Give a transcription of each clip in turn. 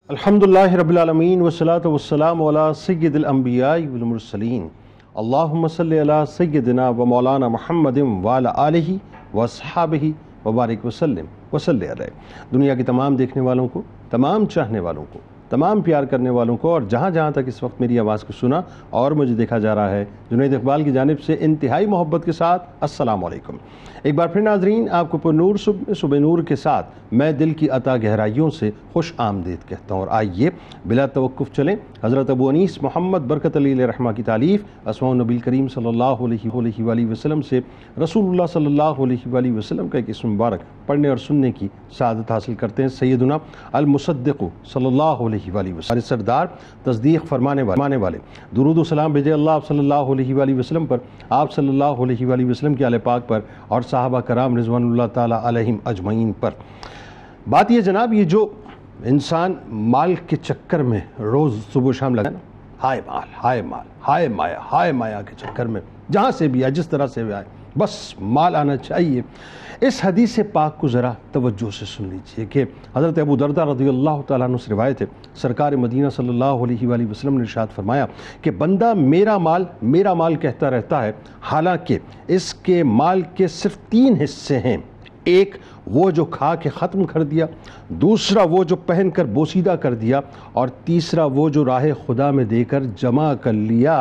الحمدللہ رب العالمین والصلاة والسلام علی سید الانبیاء والمرسلین اللہم صلی علی سیدنا و مولانا محمد وعلی آلہ واصحابہ وبارک وسلم وصلی علیہ۔ دنیا کی تمام دیکھنے والوں کو، تمام چاہنے والوں کو، تمام پیار کرنے والوں کو، اور جہاں جہاں تک اس وقت میری آواز کو سنا اور مجھے دیکھا جا رہا ہے، جنید اقبال کی جانب سے انتہائی محبت کے ساتھ السلام علیکم۔ ایک بار پھر ناظرین، آپ کو پر نور صبح نور کے ساتھ میں دل کی عطا گہرائیوں سے خوش آمدید کہتا ہوں، اور آئیے بلا توقف چلیں حضرت ابو انیس محمد برکت علی علیہ رحمہ کی تالیف اسماء النبی کریم صلی اللہ علیہ وآلہ وسلم سے رسول اللہ صلی اللہ علیہ وآلہ وسلم کا ایک اسم مبارک پڑھنے اور سننے کی سعادت حاصل کرتے ہیں۔ سیدنا المصدق صلی اللہ علیہ وآلہ وسلم سردار تصدیق فرمانے والے، درود و سلام بھیجے اللہ صلی اللہ علیہ وآلہ وسلم پر، آپ صلی اللہ علیہ وآلہ وسلم کے آل پاک پر اور صحابہ کرام رضوان اللہ تعالی علیہم اجمعین پر۔ بات یہ جناب، یہ جو انسان مال کے چکر میں روز صبح و شام لگا نا، ہائے مال ہائے مال ہائے مایا ہائے مایا کے چکر میں، جہاں سے بھی آئے، جس طرح سے بھی آئے، بس مال آنا چاہیے۔ اس حدیث پاک کو ذرا توجہ سے سن لیجئے کہ حضرت ابو دردہ رضی اللہ تعالیٰ عنہ سے روایت ہے، سرکار مدینہ صلی اللہ علیہ وآلہ وسلم نے ارشاد فرمایا کہ بندہ میرا مال کہتا رہتا ہے، حالانکہ اس کے مال کے صرف 3 حصے ہیں۔ ایک وہ جو کھا کے ختم کر دیا، دوسرا وہ جو پہن کر بوسیدہ کر دیا، اور تیسرا وہ جو راہ خدا میں دے کر جمع کر لیا،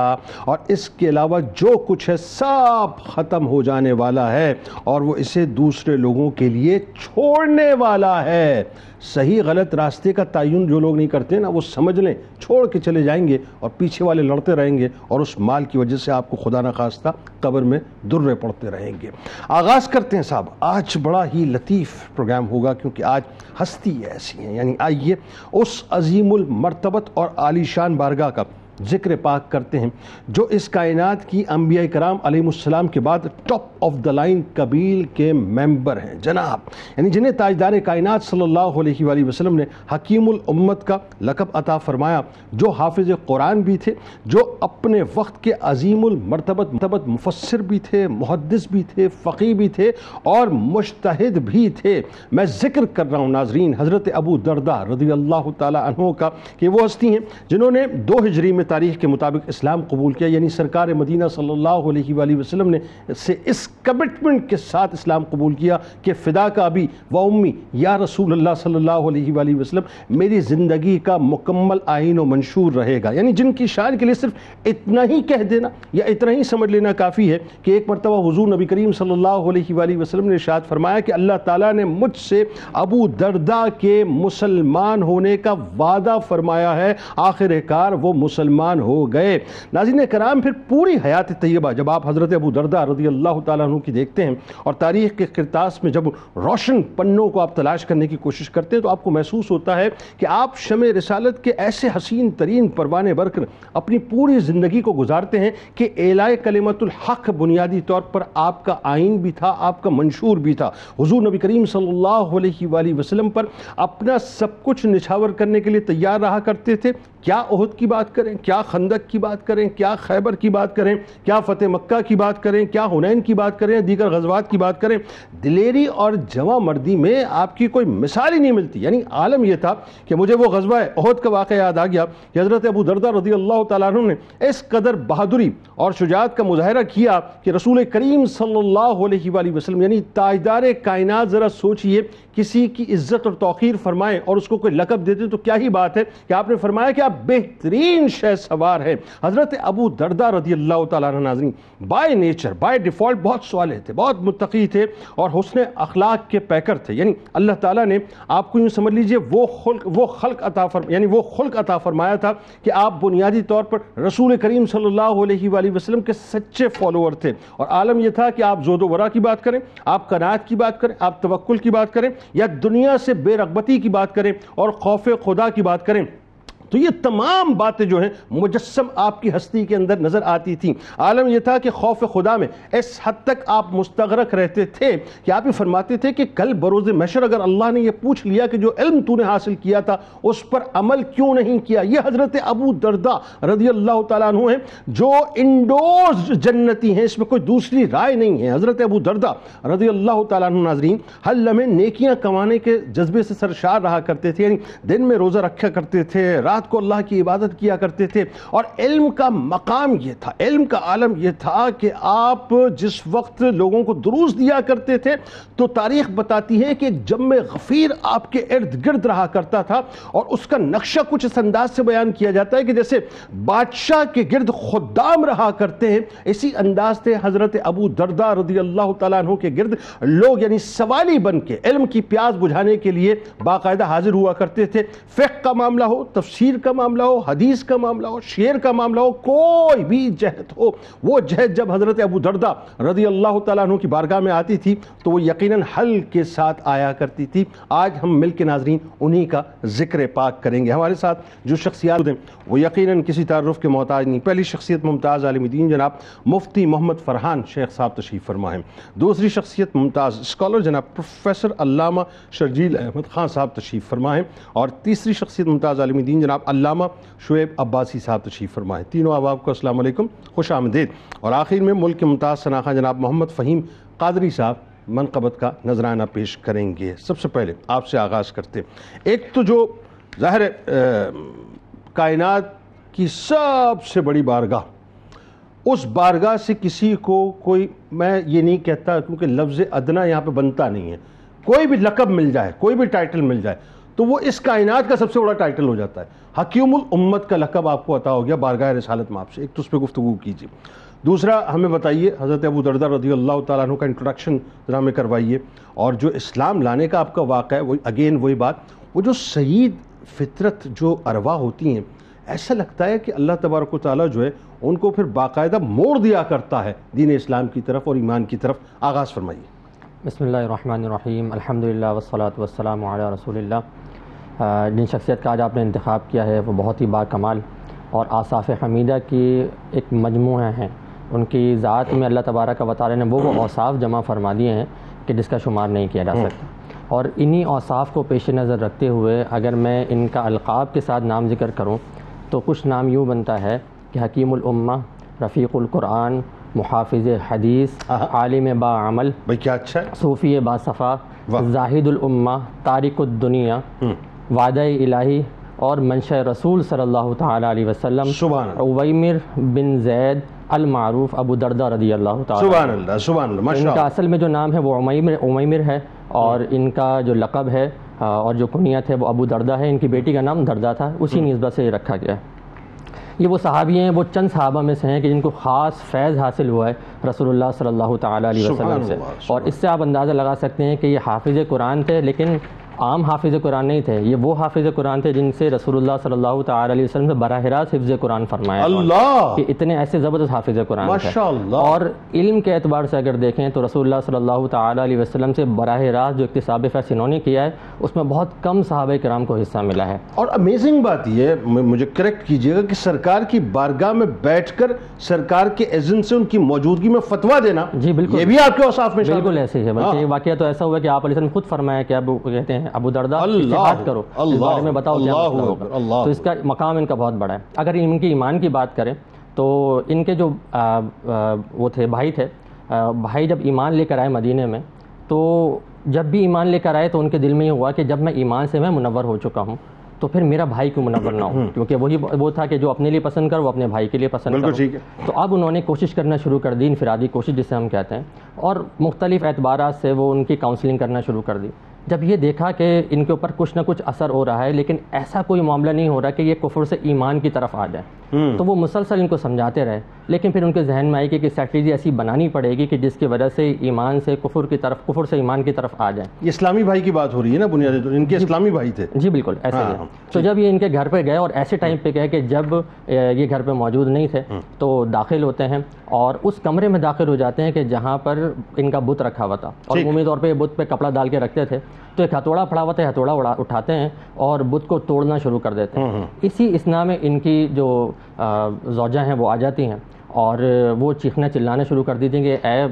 اور اس کے علاوہ جو کچھ ہے سب ختم ہو جانے والا ہے، اور وہ اسے دوسرے لوگوں کے لیے چھوڑنے والا ہے۔ صحیح غلط راستے کا تعین جو لوگ نہیں کرتے نا، وہ سمجھ لیں چھوڑ کے چلے جائیں گے، اور پیچھے والے لڑتے رہیں گے، اور اس مال کی وجہ سے آپ کو خدا نخواستہ قبر میں درے پڑتے رہیں گے۔ آغاز کرتے ہیں صاحب، آج بڑا ہی لطیف پروگرام ہوگا، کیونکہ آج ہستی ایسی ہیں، یعنی آئیے اس عظیم المرتبت اور عالی شان بارگاہ کا ذکر پاک کرتے ہیں جو اس کائنات کی انبیاء کرام علیہ السلام کے بعد ٹاپ آف دا لائن قبیل کے ممبر ہیں جناب، یعنی جنہیں تاجدار کائنات صلی اللہ علیہ وآلہ وسلم نے حکیم الامت کا لقب عطا فرمایا، جو حافظ قرآن بھی تھے، جو اپنے وقت کے عظیم المرتبت مفسر بھی تھے، محدث بھی تھے، فقیہ بھی تھے، اور مجتہد بھی تھے۔ میں ذکر کر رہا ہوں ناظرین حضرت ابو دردہ رضی اللہ تعالی عنہ کا، کہ وہ ہستی ہیں جنہوں نے 2 ہجری میں تاریخ کے مطابق اسلام قبول کیا، یعنی سرکار مدینہ صلی اللہ علیہ وآلہ وسلم نے سے اس کمٹمنٹ کے ساتھ اسلام قبول کیا کہ فدا کا ابی و امی یا رسول اللہ صلی اللہ علیہ وآلہ وسلم میری زندگی کا مکمل آئین و منشور رہے گا، یعنی جن کی شان کے لیے صرف اتنا ہی کہہ دینا یا اتنا ہی سمجھ لینا کافی ہے کہ ایک مرتبہ حضور نبی کریم صلی اللہ علیہ وآلہ وسلم نے ارشاد فرمایا کہ اللہ تعالیٰ نے مجھ سے ابو دردہ کے مسلمان ہونے کا وعدہ فرمایا ہے، آخر کار وہ مسلمان ہو گئے۔ ناظرین کرام، پھر پوری حیات طیبہ جب آپ حضرت ابو دردہ رضی اللہ تعالیٰ عنہ کی دیکھتے ہیں، اور تاریخ کے کرتاس میں جب روشن پنوں کو آپ تلاش کرنے کی کوشش کرتے ہیں، تو آپ کو محسوس ہوتا ہے کہ آپ شمع رسالت کے ایسے حسین ترین پروانے بر کر اپنی پوری زندگی کو گزارتے ہیں کہ اعلاء کلمت الحق بنیادی طور پر آپ کا آئین بھی تھا، آپ کا منشور بھی تھا۔ حضور نبی کریم صلی اللہ علیہ وآلہ وسلم پر اپنا سب کچھ نچھاور کرنے کے لیے تیار رہا کرتے تھے، کیا احد کی بات کریں، کیا خندق کی بات کریں، کیا خیبر کی بات کریں، کیا فتح مکہ کی بات کریں، کیا حنین کی بات کریں، دیگر غزوات کی بات کریں، دلیری اور جواں مردی میں آپ کی کوئی مثال ہی نہیں ملتی۔ یعنی عالم یہ تھا کہ مجھے وہ غزوہ احد کا واقعہ یاد آ گیا کہ حضرت ابو دردہ رضی اللہ تعالیٰ عنہ نے اس قدر بہادری اور شجاعت کا مظاہرہ کیا کہ رسول کریم صلی اللہ علیہ وآلہ وسلم یعنی تاجدار کائنات، ذرا سوچئے، کسی کی عزت اور توقیر فرمائیں اور اس کو کوئی لقب دیتے تو کیا ہی بات ہے کہ آپ نے فرمایا کہ آپ بہترین شہ سوار ہیں۔ حضرت ابو دردہ رضی اللہ تعالیٰ عنہ ناظرین بائی نیچر، بائی ڈیفالٹ بہت صالح تھے، بہت متقی تھے، اور حسن اخلاق کے پیکر تھے، یعنی اللہ تعالیٰ نے آپ کو یوں سمجھ لیجئے وہ خلق عطا فرمایا تھا کہ آپ بنیادی طور پر رسول کریم صلی اللہ علیہ وآلہ وسلم کے سچے فالوور تھے، اور عالم یہ تھا کہ آپ زہد و ورع کی بات کریں، آپ قناعت کی بات کریں، آپ توکل کی بات کریں، یا دنیا سے بے رغبتی کی بات کریں اور خوف خدا کی بات کریں، تو یہ تمام باتیں جو ہیں مجسم آپ کی ہستی کے اندر نظر آتی تھیں۔ عالم یہ تھا کہ خوف خدا میں اس حد تک آپ مستغرق رہتے تھے کہ آپ یہ فرماتے تھے کہ کل بروز محشر اگر اللہ نے یہ پوچھ لیا کہ جو علم تو نے حاصل کیا تھا اس پر عمل کیوں نہیں کیا۔ یہ حضرت ابو درداء رضی اللہ تعالیٰ عنہ ہیں جو انڈورز جنتی ہیں، اس میں کوئی دوسری رائے نہیں ہے۔ حضرت ابو درداء رضی اللہ تعالیٰ عنہ ناظرین ہر لمحے نیکیاں کمانے کے جذبے سے سرشار رہا کرتے تھے، یعنی دن میں روزہ رکھا کرتے تھے، رات کو اللہ کی عبادت کیا کرتے تھے، اور علم کا مقام یہ تھا، علم کا عالم یہ تھا کہ آپ جس وقت لوگوں کو دروس دیا کرتے تھے تو تاریخ بتاتی ہے کہ ایک جم غفیر آپ کے ارد گرد رہا کرتا تھا، اور اس کا نقشہ کچھ اس انداز سے بیان کیا جاتا ہے کہ جیسے بادشاہ کے گرد خدام رہا کرتے ہیں، اسی انداز سے حضرت ابو درداء رضی اللہ تعالیٰ عنہ کے گرد لوگ یعنی سوالی بن کے علم کی پیاس بجھانے کے لیے باقاعدہ حاضر ہوا کرتے تھے۔ فقہ کا معاملہ ہو، تفسیر کا معاملہ ہو، حدیث کا معاملہ ہو، شعر کا معاملہ ہو، کوئی بھی جہد ہو، وہ جہد جب حضرت ابو درداء رضی اللہ تعالیٰ عنہ کی بارگاہ میں آتی تھی تو وہ یقیناً حل کے ساتھ آیا کرتی تھی۔ آج ہم مل کے ناظرین انہی کا ذکر پاک کریں گے۔ ہمارے ساتھ جو شخصیات ہیں وہ یقیناً کسی تعارف کے محتاج نہیں۔ پہلی شخصیت ممتاز عالم دین جناب مفتی محمد فرحان شیخ صاحب تشریف فرما ہیں۔ دوسری شخصیت ممتاز اسکالر جناب پروفیسر علامہ شرجیل احمد خان صاحب تشریف فرما ہیں، اور تیسری شخصیت ممتاز عالم دین جناب علامہ شعیب عباسی صاحب تشریف فرما ہیں۔ تینوں احباب کو السلام علیکم، خوش آمدید۔ اور آخر میں ملک کے ممتاز شناخواں جناب محمد فہیم قادری صاحب منقبت کا نذرانہ پیش کریں گے۔ سب سے پہلے آپ سے آغاز کرتے ہیں، ایک تو جو ظاہر کائنات کی سب سے بڑی بارگاہ، اس بارگاہ سے کسی کو کوئی، میں یہ نہیں کہتا کیونکہ لفظ ادنا یہاں پہ بنتا نہیں ہے، کوئی بھی لقب مل جائے، کوئی بھی ٹائٹل مل جائے تو وہ اس کائنات کا سب سے بڑا ٹائٹل ہو جاتا ہے۔ حکیم الامت کا لقب آپ کو عطا ہو گیا بارگاہ رسالت میں آپ سے، ایک تو اس پہ گفتگو کیجیے۔ دوسرا ہمیں بتائیے حضرت ابو درداء رضی اللہ تعالیٰ عنہ کا انٹروڈکشن ذرا ہمیں کروائیے، اور جو اسلام لانے کا آپ کا واقعہ ہے وہ اگین وہی بات، وہ جو سعید فطرت جو ارواح ہوتی ہیں، ایسا لگتا ہے کہ اللہ تبارک و تعالیٰ جو ہے ان کو پھر باقاعدہ موڑ دیا کرتا ہے دین اسلام کی طرف اور ایمان کی طرف۔ آغاز فرمائیے۔ بسم اللہ الرحمن الرحیم، الحمدللہ والصلاة والسلام علی رسول اللہ۔ جن شخصیت کا آج آپ نے انتخاب کیا ہے وہ بہت ہی باکمال اور آصاف حمیدہ کی ایک مجموعہ ہیں۔ ان کی ذات میں اللہ تبارک و تعالی نے وہ اوصاف جمع فرما دیے ہیں کہ جس کا شمار نہیں کیا جا سکتا، اور انہی اوصاف کو پیش نظر رکھتے ہوئے اگر میں ان کا القاب کے ساتھ نام ذکر کروں تو کچھ نام یوں بنتا ہے کہ حکیم الامہ، رفیق القرآن، محافظ حدیث، عالم با عمل، کیا اچھا ہے، صوفی با صفا، زاہد الامہ، تارک الدنیا، وعدہ الہی اور منشأ رسول صلی اللہ تعالی علیہ وسلم، سبحان اللہ، عویمر بن زید المعروف ابو درداء رضی اللہ تعالی، سبحان اللہ سبحان اللہ، ماشاء ان کا اللہ۔ اصل میں جو نام ہے وہ عمیمر ہے، اور ان کا جو لقب ہے اور جو کنیت ہے وہ ابو درداء ہے۔ ان کی بیٹی کا نام درداء تھا، اسی نسبت سے یہ رکھا گیا ہے۔ یہ وہ صحابی ہیں، وہ چند صحابہ میں سے ہیں کہ جن کو خاص فیض حاصل ہوا ہے رسول اللہ صلی اللہ تعالی علیہ وسلم سے، اور اس سے آپ اندازہ لگا سکتے ہیں کہ یہ حافظ قرآن تھے، لیکن عام حافظ قرآن نہیں تھے، یہ وہ حافظ قرآن تھے جن سے رسول اللہ صلی اللہ تعالی علیہ وسلم سے براہ راست حفظ قرآن فرمایا، اللہ، کہ اتنے ایسے زبردست حافظ قرآن تھے۔ ماشاء اللہ۔ اور علم کے اعتبار سے اگر دیکھیں تو رسول اللہ صلی اللہ تعالی علیہ وسلم سے براہ راست جو اکتساب فیض انہوں نے کیا ہے اس میں بہت کم صحابہ کرام کو حصہ ملا ہے۔ اور امیزنگ بات یہ ہے، مجھے کریکٹ کیجئے گا، کہ سرکار کی بارگاہ میں بیٹھ کر سرکار کے اذن سے ان کی موجودگی میں فتویٰ دینا، جی بالکل، یہ بھی آپ کے اوصاف میں شامل ہے۔ بالکل ایسے ہی ہے، بلکہ یہ واقعہ تو ایسا ہوا کہ آپ علیہ وسلم خود فرمایا کہ اب کہتے ہیں ابو درداء اجتہاد کرو، اس بارے میں بتاؤ کیا مسئلہ ہوگا، تو اس کا مقام ان کا بہت بڑا ہے۔ اگر ان کی ایمان کی بات کریں تو ان کے جو وہ تھے بھائی جب ایمان لے کر آئے مدینے میں، تو جب بھی ایمان لے کر آئے تو ان کے دل میں یہ ہوا کہ جب میں ایمان سے میں منور ہو چکا ہوں تو پھر میرا بھائی کیوں منور نہ ہو، کیونکہ وہی وہ تھا کہ جو اپنے لیے پسند کر وہ اپنے بھائی کے لیے پسند کر۔ ٹھیک ہے۔ تو اب انہوں نے کوشش کرنا شروع کر دی، انفرادی کوشش جسے ہم کہتے ہیں، اور مختلف اعتبارات سے وہ ان کی کاؤنسلنگ کرنا شروع کر دی۔ جب یہ دیکھا کہ ان کے اوپر کچھ نہ کچھ اثر ہو رہا ہے لیکن ایسا کوئی معاملہ نہیں ہو رہا کہ یہ کفر سے ایمان کی طرف آ جائے، تو وہ مسلسل ان کو سمجھاتے رہے، لیکن پھر ان کے ذہن میں آئی کہ اسٹریٹجی ایسی بنانی پڑے گی کہ جس کی وجہ سے ایمان سے کفر سے ایمان کی طرف آ جائیں۔ یہ اسلامی بھائی کی بات ہو رہی ہے نا بنیادی طور، ان کے اسلامی بھائی تھے؟ جی بالکل ایسے ہی ہے۔ تو جب یہ ان کے گھر پہ گئے، اور ایسے ٹائم پہ گئے کہ جب یہ گھر پہ موجود نہیں تھے، تو داخل ہوتے ہیں اور اس کمرے میں داخل ہو جاتے ہیں کہ جہاں پر ان کا بت رکھا ہوا تھا، اور عمومی طور پہ بت پہ کپڑا ڈال کے رکھتے تھے، تو ایک ہتھوڑا پڑا ہوا تھا، ہتھوڑا اٹھاتے ہیں اور بت کو توڑنا شروع کر دیتے ہیں۔ اسی اسنا میں ان کی جو زوجہ ہیں وہ آ جاتی ہیں اور وہ چیخنا چلانا شروع کر دیتی ہیں کہ اے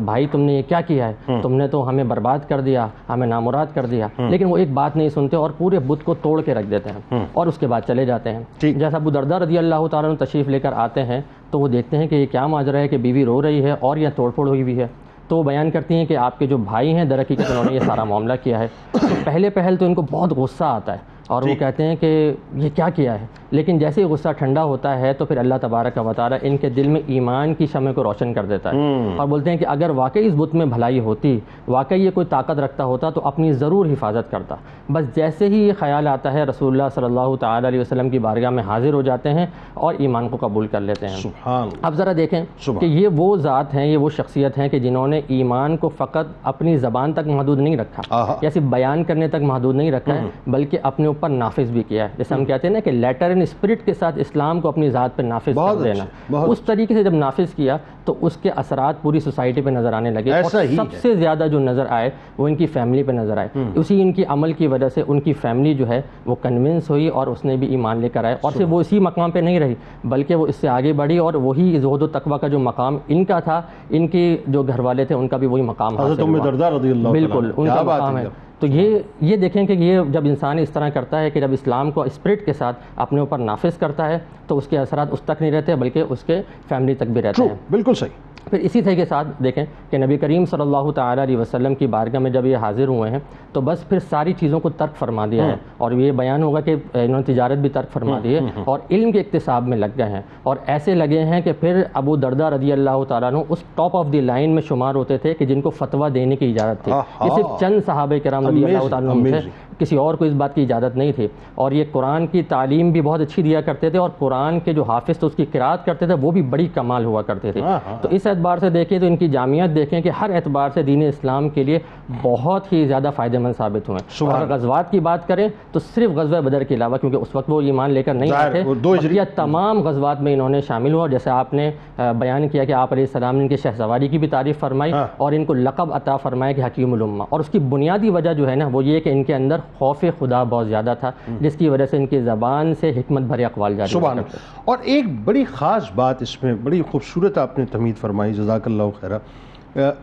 بھائی تم نے یہ کیا کیا ہے، تم نے تو ہمیں برباد کر دیا، ہمیں نامراد کر دیا۔ لیکن وہ ایک بات نہیں سنتے اور پورے بت کو توڑ کے رکھ دیتے ہیں اور اس کے بعد چلے جاتے ہیں۔ جیسا ابو درداء رضی اللہ تعالیٰ عنہ تشریف لے کر آتے ہیں تو وہ دیکھتے ہیں کہ یہ کیا ماجرا ہے کہ بیوی رو رہی ہے اور یہ توڑ پھوڑ ہوئی ہوئی ہے۔ تو وہ بیان کرتی ہیں کہ آپ کے جو بھائی ہیں در حقیقت انہوں نے یہ سارا معاملہ کیا ہے۔ تو پہل تو ان کو بہت غصہ آتا ہے اور وہ کہتے ہیں کہ یہ کیا ہے، لیکن جیسے ہی غصہ ٹھنڈا ہوتا ہے تو پھر اللہ تبارک و تعالیٰ ان کے دل میں ایمان کی شمع کو روشن کر دیتا ہے اور بولتے ہیں کہ اگر واقعی اس بت میں بھلائی ہوتی، واقعی یہ کوئی طاقت رکھتا ہوتا تو اپنی ضرور حفاظت کرتا۔ بس جیسے ہی یہ خیال آتا ہے رسول اللہ صلی اللہ تعالیٰ علیہ وسلم کی بارگاہ میں حاضر ہو جاتے ہیں اور ایمان کو قبول کر لیتے ہیں۔ سبحان اللہ۔ اب ذرا دیکھیں کہ یہ وہ ذات ہیں، یہ وہ شخصیت ہیں کہ جنہوں نے ایمان کو فقط اپنی زبان تک محدود نہیں رکھا یا صرف بیان کرنے تک محدود نہیں رکھا ہے، بلکہ اپنے اوپر نافذ بھی کیا ہے۔ جیسے ہم کہتے ہیں نا کہ لیٹر اینڈ اسپرٹ کے ساتھ اسلام کو اپنی ذات پہ نافذ کر دینا، اس طریقے سے جب نافذ کیا تو اس کے اثرات پوری سوسائٹی پہ نظر آنے لگے، اور سب سے زیادہ جو نظر آئے وہ ان کی فیملی پہ نظر آئے۔ اسی ان کی عمل کی وجہ سے ان کی فیملی جو ہے وہ کنونس ہوئی اور اس نے بھی ایمان لے کر آئے، اور صرف وہ اسی مقام پہ نہیں رہی بلکہ وہ اس سے آگے بڑھی، اور وہی زہد و تقویٰ کا جو مقام ان کا تھا، ان کے جو گھر والے تھے ان کا بھی وہی مقام حاصل ہوا۔ بالکل ان کا مقام ہے۔ تو یہ دیکھیں کہ یہ جب انسان اس طرح کرتا ہے کہ جب اسلام کو اسپرٹ کے ساتھ اپنے اوپر نافذ کرتا ہے تو اس کے اثرات اس تک نہیں رہتے بلکہ اس کے فیملی تک بھی رہتے ہیں۔ بالکل صحیح۔ پھر اسی طرح کے ساتھ دیکھیں کہ نبی کریم صلی اللہ تعالیٰ علیہ وسلم کی بارگاہ میں جب یہ حاضر ہوئے ہیں تو بس پھر ساری چیزوں کو ترک فرما دیا ہے، اور یہ بیان ہوگا کہ انہوں نے تجارت بھی ترک فرما دی ہے اور علم کے اکتساب میں لگ گئے ہیں، اور ایسے لگے ہیں کہ پھر ابو درداء رضی اللہ تعالیٰ عنہ اس ٹاپ آف دی لائن میں شمار ہوتے تھے کہ جن کو فتویٰ دینے کی اجازت تھی۔ یہ صرف چند صحابہ کرام رضی اللہ تعالیٰ عنہ تھے، کسی اور کو اس بات کی اجازت نہیں تھی، اور یہ قرآن کی تعلیم بھی بہت اچھی دیا کرتے تھے، اور قرآن کے جو حافظ تھے اس کی قرات کرتے تھے وہ بھی بڑی کمال ہوا کرتے تھے۔ تو اس اعتبار سے دیکھیں تو ان کی جامعیت دیکھیں کہ ہر اعتبار سے دین اسلام کے لیے بہت ہی زیادہ فائدہ مند ثابت ہوئے ہیں۔ اور غزوات کی بات کریں تو صرف غزوہ بدر کے علاوہ، کیونکہ اس وقت وہ ایمان لے کر نہیں آئے تھے، بقیہ تمام غزوات میں انہوں نے شامل ہوا، جیسے آپ نے بیان کیا کہ آپ علیہ السلام نے ان کے شہ سواری کی بھی تعریف فرمائی اور ان کو لقب عطا فرمایا کہ حکیم الامہ، اور اس کی بنیادی وجہ جو ہے نا وہ یہ کہ ان کے اندر خوف خدا بہت زیادہ تھا، جس کی وجہ سے ان کی زبان سے حکمت بھرے اقوال جاری ہوتے تھے۔ اور ایک بڑی خاص بات اس میں بڑی خوبصورت آپ نے تمہید فرمائی، جزاک اللہ خیرہ۔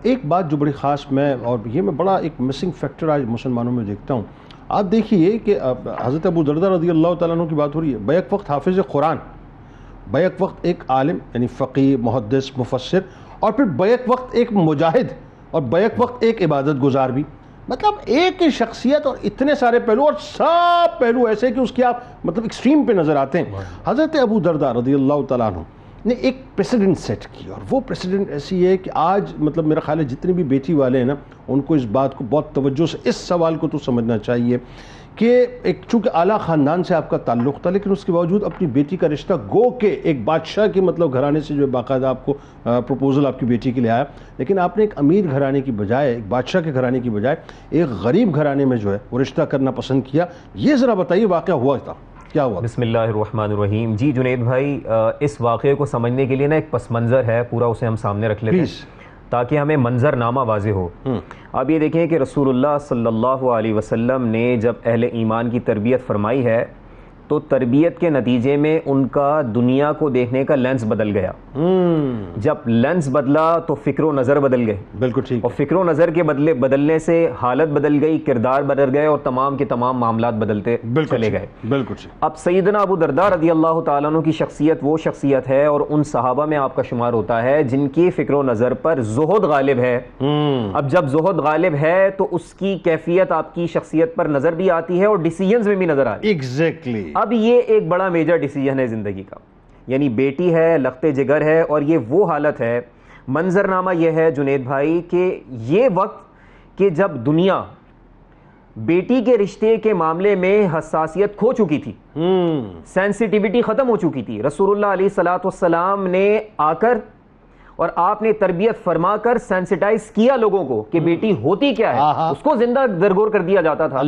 ایک بات جو بڑی خاص میں بڑا ایک مسنگ فیکٹر آج مسلمانوں میں دیکھتا ہوں، آپ دیکھیے کہ حضرت ابو درداء رضی اللہ تعالیٰ عنہ کی بات ہو رہی ہے، بیک وقت حافظ قرآن، بیک وقت ایک عالم یعنی فقیہ، محدث، مفسر، اور پھر بیک وقت ایک مجاہد، اور بیک وقت ایک عبادت گزار بھی۔ مطلب ایک ہی شخصیت اور اتنے سارے پہلو، اور سب پہلو ایسے کہ اس کے آپ مطلب ایکسٹریم پہ نظر آتے ہیں۔ حضرت ابو درداء رضی اللہ تعالیٰ عنہ نے ایک پریسیڈنٹ سیٹ کی، اور وہ پریسیڈنٹ ایسی ہے کہ آج مطلب میرا خیال ہے جتنے بھی بیٹی والے ہیں نا ان کو اس بات کو بہت توجہ سے اس سوال کو تو سمجھنا چاہیے کہ ایک چونکہ اعلیٰ خاندان سے آپ کا تعلق تھا، لیکن اس کے باوجود اپنی بیٹی کا رشتہ گو کہ ایک بادشاہ کے مطلب گھرانے سے جو ہے باقاعدہ آپ کو پروپوزل آپ کی بیٹی کے لیے آیا، لیکن آپ نے ایک امیر گھرانے کی بجائے، ایک بادشاہ کے گھرانے کی بجائے ایک غریب گھرانے میں جو ہے وہ رشتہ کرنا پسند کیا۔ یہ ذرا بتائیے واقعہ ہوا تھا کیا ہوا؟ بسم اللہ الرحمن الرحیم۔ جی جنید بھائی، اس واقعے کو سمجھنے کے لیے نا ایک پس منظر ہے پورا، اسے ہم سامنے رکھ لیتے ہیں تاکہ ہمیں منظر نامہ واضح ہو۔ اب یہ دیکھیں کہ رسول اللہ صلی اللہ علیہ وسلم نے جب اہل ایمان کی تربیت فرمائی ہے تو تربیت کے نتیجے میں ان کا دنیا کو دیکھنے کا لینس بدل گیا۔ جب لینس بدلا تو فکر و نظر بدل گئے، بالکل ٹھیک، اور فکر و نظر کے بدلنے سے حالت بدل گئی، کردار بدل گئے، اور تمام کے تمام معاملات بدلتے چلے گئے۔ بالکل ٹھیک۔ اب سیدنا ابو درداء رضی اللہ تعالیٰ عنہ کی شخصیت وہ شخصیت ہے اور ان صحابہ میں آپ کا شمار ہوتا ہے جن کی فکر و نظر پر زہد غالب ہے۔ اب جب زہد غالب ہے تو اس کی کیفیت آپ کی شخصیت پر نظر بھی آتی ہے اور ڈیسیژنز میں بھی نظر آتی ہے۔ ایگزیکٹلی۔ اب یہ ایک بڑا میجر ڈیسیجن ہے زندگی کا، یعنی بیٹی ہے، لخت جگر ہے، اور یہ وہ حالت ہے، منظرنامہ یہ ہے جنید بھائی کہ یہ وقت کہ جب دنیا بیٹی کے رشتے کے معاملے میں حساسیت کھو چکی تھی، سینسیٹیوٹی ختم ہو چکی تھی. رسول اللہ علیہ الصلوۃ والسلام نے آ کر اور آپ نے تربیت فرما کر سینسیٹائز کیا لوگوں کو کہ بیٹی ہوتی کیا ہے، اس کو زندہ درگور کر دیا جاتا تھا.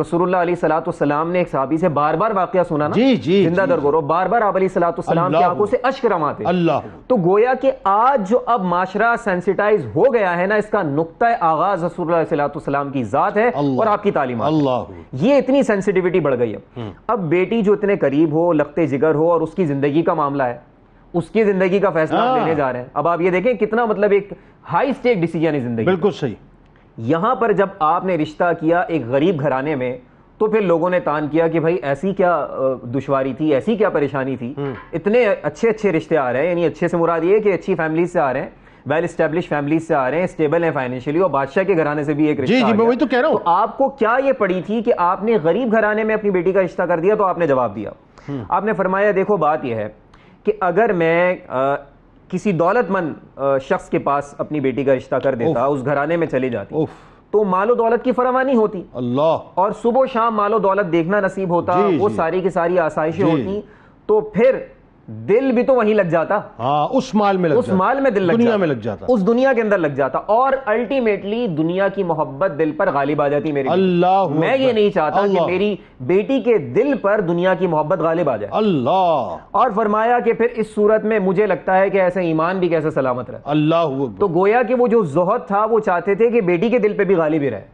رسول اللہ علیہ الصلوۃ والسلام نے ایک صحابی سے بار بار واقعہ سنا نا، زندہ درگور، اور بار بار آپ علیہ الصلوۃ والسلام کی آنکھوں سے اشک رواتے. تو گویا کہ آج جو اب معاشرہ سینسیٹائز ہو گیا ہے نا، اس کا نقطہ آغاز رسول اللہ علیہ الصلوۃ والسلام کی ذات ہے اور آپ کی تعلیمات. یہ اتنی سینسیٹیوٹی بڑھ گئی ہے. اب بیٹی جو اتنے قریب ہو، لختے جگر ہو، اور اس کی زندگی کا معاملہ ہے، اس کی زندگی کا فیصلہ لینے جا رہے ہیں. اب آپ یہ دیکھیں کتنا مطلب ایک ہائی سٹیک ڈیسیجن ہے زندگی. بالکل صحیح. یہاں پر جب آپ نے رشتہ کیا ایک غریب گھرانے میں، تو پھر لوگوں نے تان کیا کہ بھائی ایسی کیا دشواری تھی، ایسی کیا پریشانی تھی، اتنے اچھے اچھے رشتے آ رہے ہیں. یعنی اچھے سے مراد یہ کہ اچھی فیملیز سے آ رہے ہیں، ویل اسٹیبلش فیملیز سے آ رہے ہیں، اسٹیبل ہیں فائنینشلی، اور بادشاہ کے گھرانے سے بھی ایک رشتہ. میں وہی تو کہہ رہا ہوں. تو آپ کو کیا یہ پڑی تھی کہ آپ نے غریب گھرانے میں اپنی بیٹی کا رشتہ کر دیا؟ تو آپ نے جواب دیا. آپ نے فرمایا دیکھو بات یہ ہے کہ اگر میں کسی دولت مند شخص کے پاس اپنی بیٹی کا رشتہ کر دیتا، اس گھرانے میں چلی جاتی، تو مال و دولت کی فراوانی ہوتی، اور صبح و شام مال و دولت دیکھنا نصیب ہوتا، وہ ساری کی ساری آسائشیں ہوتی، تو پھر دل بھی تو وہیں لگ جاتا، اس مال میں دل لگ جاتا، اس دنیا کے اندر لگ جاتا، اور الٹیمیٹلی دنیا کی محبت دل پر غالب آ جاتی. میری میں یہ نہیں چاہتا کہ میری بیٹی کے دل پر دنیا کی محبت غالب آ جائے. اور فرمایا کہ پھر اس صورت میں مجھے لگتا ہے کہ ایسا ایمان بھی کیسے سلامت رہے. تو گویا کہ وہ جو زہد تھا وہ چاہتے تھے کہ بیٹی کے دل پہ بھی غالب ہی رہے.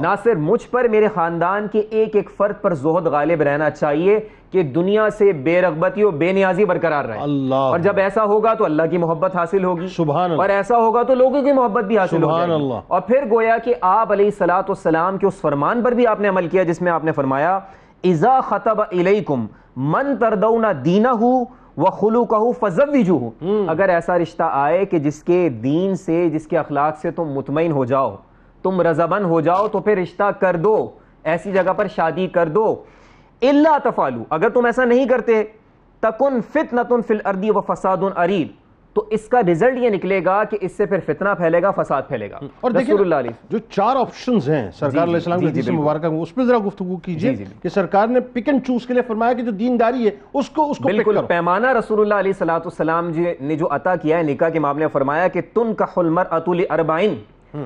نہ صرف مجھ پر، میرے خاندان کے ایک ایک فرد پر زہد غالب رہنا چاہیے کہ دنیا سے بے رغبتی اور بے نیازی برقرار رہے. اور جب ایسا ہوگا تو اللہ کی محبت حاصل ہوگی، اور ایسا ہوگا تو لوگوں کی محبت بھی حاصل ہوگی. اور پھر گویا کہ آپ علیہ الصلوۃ والسلام کے اس فرمان پر بھی آپ نے عمل کیا جس میں آپ نے فرمایا اذا خطب الیکم من تردون دینہ وخلقہ فزوجوہ. اگر ایسا رشتہ آئے کہ جس کے دین سے، جس کے اخلاق سے تم مطمئن ہو جاؤ، تم رضامند ہو جاؤ، تو پھر رشتہ کر دو، ایسی جگہ پر شادی کر دو. الا تفعلوا، اگر تم ایسا نہیں کرتے، تکن فتنۃ فی الارض وفساد عریض، تو اس کا رزلٹ یہ نکلے گا کہ اس سے پھر فتنہ پھیلے گا، فساد پھیلے گا. اور رسول اللہ علیہ جو 4 آپشنز ہیں سرکار علیہ السلام کی حدیث مبارکہ میں، اس پہ ذرا گفتگو کیجئے کہ سرکار نے پک اینڈ چوز کے لیے فرمایا کہ جو دینداری ہے اس کو بالکل پیمانہ رسول اللہ علیہ الصلوۃ والسلام نے جو عطا کیا ہے نکاح کے معاملے میں، فرمایا کہ تنکح المرأۃ لاربعین،